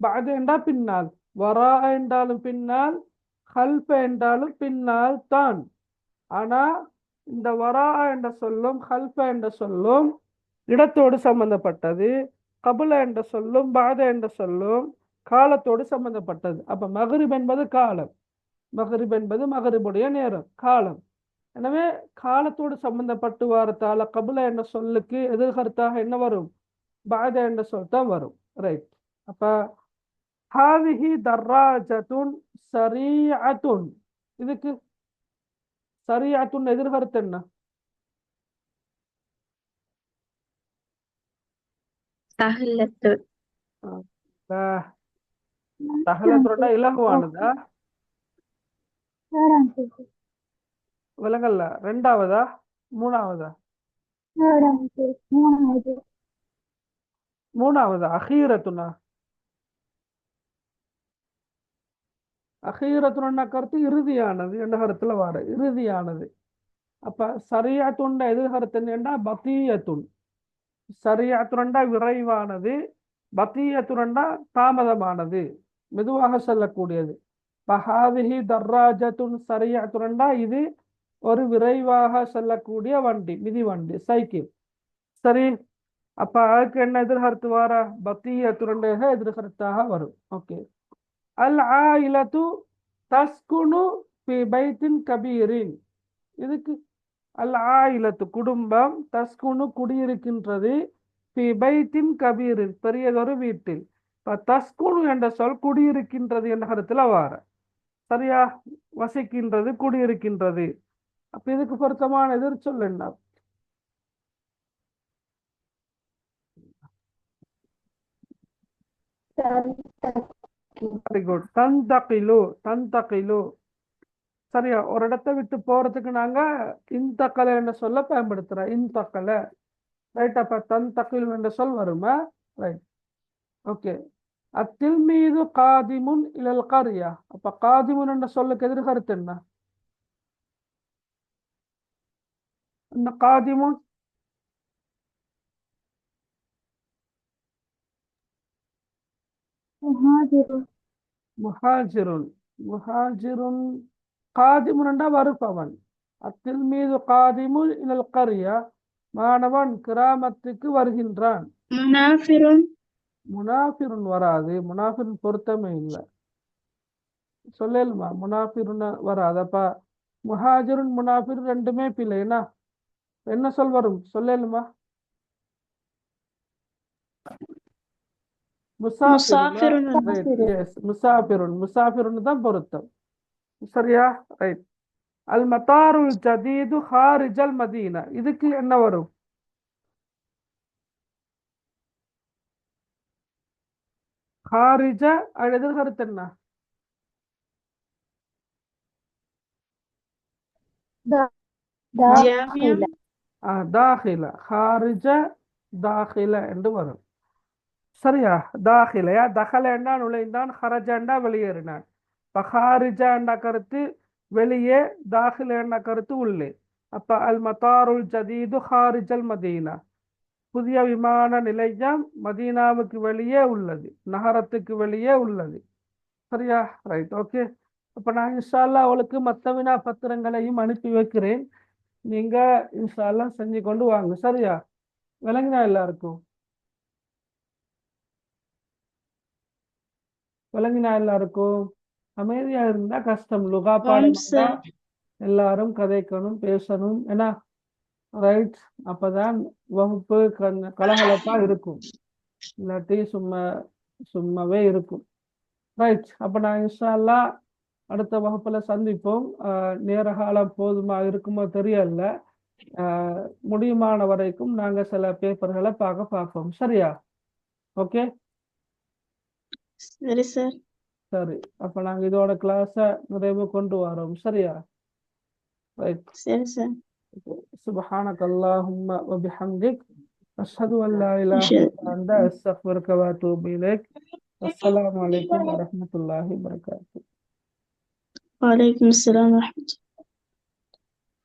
பஅத என்றா பின்னால், வரா என்றாலும் பின்னால், ஹல்ஃப என்றாலும் பின்னால் தான். ஆனா இந்த வரா என்ற சொல்லும் ஹல்ஃப என்ற சொல்லும் இடத்தோடு சம்பந்தப்பட்டது. கபுல என்ற சொல்லும் பாத என்ற சொல்லும் காலத்தோடு சம்பந்தப்பட்டது. அப்ப மகரிப் என்பது காலம், மகரிப் என்பது மகரிபுடைய நேரம், காலம். எனவே காலத்தோடு சம்பந்தப்பட்டு வரத்தால கபுல என்ற சொல்லுக்கு எதிர்கருத்தாக என்ன வரும்? பாத என்ற சொல் தான் வரும். ரைட். அப்ப ஹாதிஹி தர்ராஜத்துன் சரீஅத்துன். இதுக்கு சரீஅத்துன் எதிர்கருத்து என்ன? سهلة சகலத்துறா இலகுவானதா? விலங்கல்ல. ரெண்டாவதா மூணாவதா? மூணாவதா? அஹீரத்துனா? அஹீரத்துனா கருத்து இறுதியானது என்ற கருத்துல வார. இறுதியானது. அப்ப சரியாத்துண்ட எதிர்கருத்து என்னன்னா பத்தியத்துன். சரியாத்துரண்டா விரைவானது, பத்தியத்துரண்டா தாமதமானது, மெதுவாக செல்லக்கூடியது. பஹாதிஹி தர்ராஜத்துன் சரியாத்துரண்டா இது ஒரு விரைவாக செல்லக்கூடிய வண்டி, மிதிவண்டி, சைக்கிள். சரி. அப்ப அதுக்கு என்ன எதிர்கருத்து வார? பத்தியத்துரண்டாக எதிர்கருத்தாக வரும். ஓகே. அல் ஆயிலத்து தஸ்குனு ஃபி பைத்தின் கபீரின். இதுக்கு அல் ஆயிலத்து குடும்பம், தஸ்குனு குடியிருக்கின்றது, ஃபி பைத்தின் கபீரின் பெரியதொரு வீட்டில். இப்ப தஸ்குனு என்ற சொல் குடியிருக்கின்றது என்ற கருத்துல வார. சரியா? வசிக்கின்றது, குடியிருக்கின்றது. அப்ப இதுக்கு பொருத்தமான எதிர்ச்சொல் என்ன? Very good. தந்தகிலு. தந்தகிலு சரியா? ஒரு இடத்தை விட்டு போறதுக்கு நாங்க இன்தக்கல என்ற சொல்ல பயன்படுத்துறோம். இன்தக்கல, ரைட்? அப்ப தன் தக்கில் என்ற சொல் வருமா? Right, okay. அத்தில் மீது காதிமுன் இலல் கரியா. அப்ப காதிமுன் என்ற சொல்லுக்கு எதிர் கருத்து என்ன? என்ன காதிமுன்? مهاجر முஹாஜிருன். முஹாஜிருன் காதிமுன் என்றா வருபவன். அத்தில் மீது காதிமுன் இலல் கரியா, மாணவன் கிராமத்துக்கு வருகின்றான். منافر முனாஃபிருன் வராது, முனாஃபிருன் பொருத்தமே இல்லை. சொல்லலுமா? முனாஃபிருன் வராது. அப்ப முஹாஜிருன் முனாஃபிர் ரெண்டுமே பிள்ளைனா என்ன சொல் வரும்? சொல்லலுமா? مسافر முசாஃபிருன். முசாஃபிருன் தான் பொருத்தம். சரியா? ரைட். அல் மத்தாருல் ஜதீது ஹாரிஜல் மதீனா, இதுக்கு என்ன வரும்? ஹாரிஜ எதிர் கருத்து என்ன? جامع தாஹில. ஹாரிஜ தாஹில என்று வரும். சரியா? தாஹிலையா தஹலண்டா நுழைந்தான், ஹரஜண்டா வெளியேறினான். இப்ப ஹாரிஜாண்டா கருத்து வெளியே, தாஹிலண்டா கருத்து உள்ளே. அப்ப அல் மத்தாருல் ஜதீது ஹாரிஜல் மதீனா, புதிய விமான நிலையம் மதீனாவுக்கு வெளியே உள்ளது, நகரத்துக்கு வெளியே உள்ளது. சரியா? Right, okay. அப்ப நான் இன்ஷா அல்லாஹ் அவளுக்கு மற்ற வினா பத்திரங்களையும் அனுப்பி வைக்கிறேன். நீங்க இன்ஷா அல்லாஹ் செஞ்சு கொண்டு வாங்க. சரியா? விளங்கினா எல்லாருக்கும்? விளங்கினா எல்லாருக்கும்? அமைதியா இருந்தா கஷ்டம். லுகா பாடம் sir. எல்லாரும் கதைக்கணும், பேசணும். ஏன்னா ரைட், அப்பதான் வகுப்பு கலகலப்பா இருக்கும். இல்லாட்டி சும்மாவே இருக்கும். ரைட், அப்ப நான் இன்ஷா அல்லாஹ் அடுத்த வகுப்புல சந்திப்போம். நேர காலம் போதுமா இருக்குமோ தெரியல. முடியுமான வரைக்கும் நாங்க சில பேப்பர்களை பார்ப்போம். சரியா? ஓகே, சரி சார். சரி. அப்ப நாங்க இதோட கிளாஸ நிறைவு கொண்டு வரோம். சரியா? ரைட். சரி சார். سبحانك اللهم وبحمدك أشهد أن لا إله إلا أنت أستغفرك وأتوب إليك. السلام عليكم ورحمة الله وبركاته. وعليكم السلام ورحمة الله.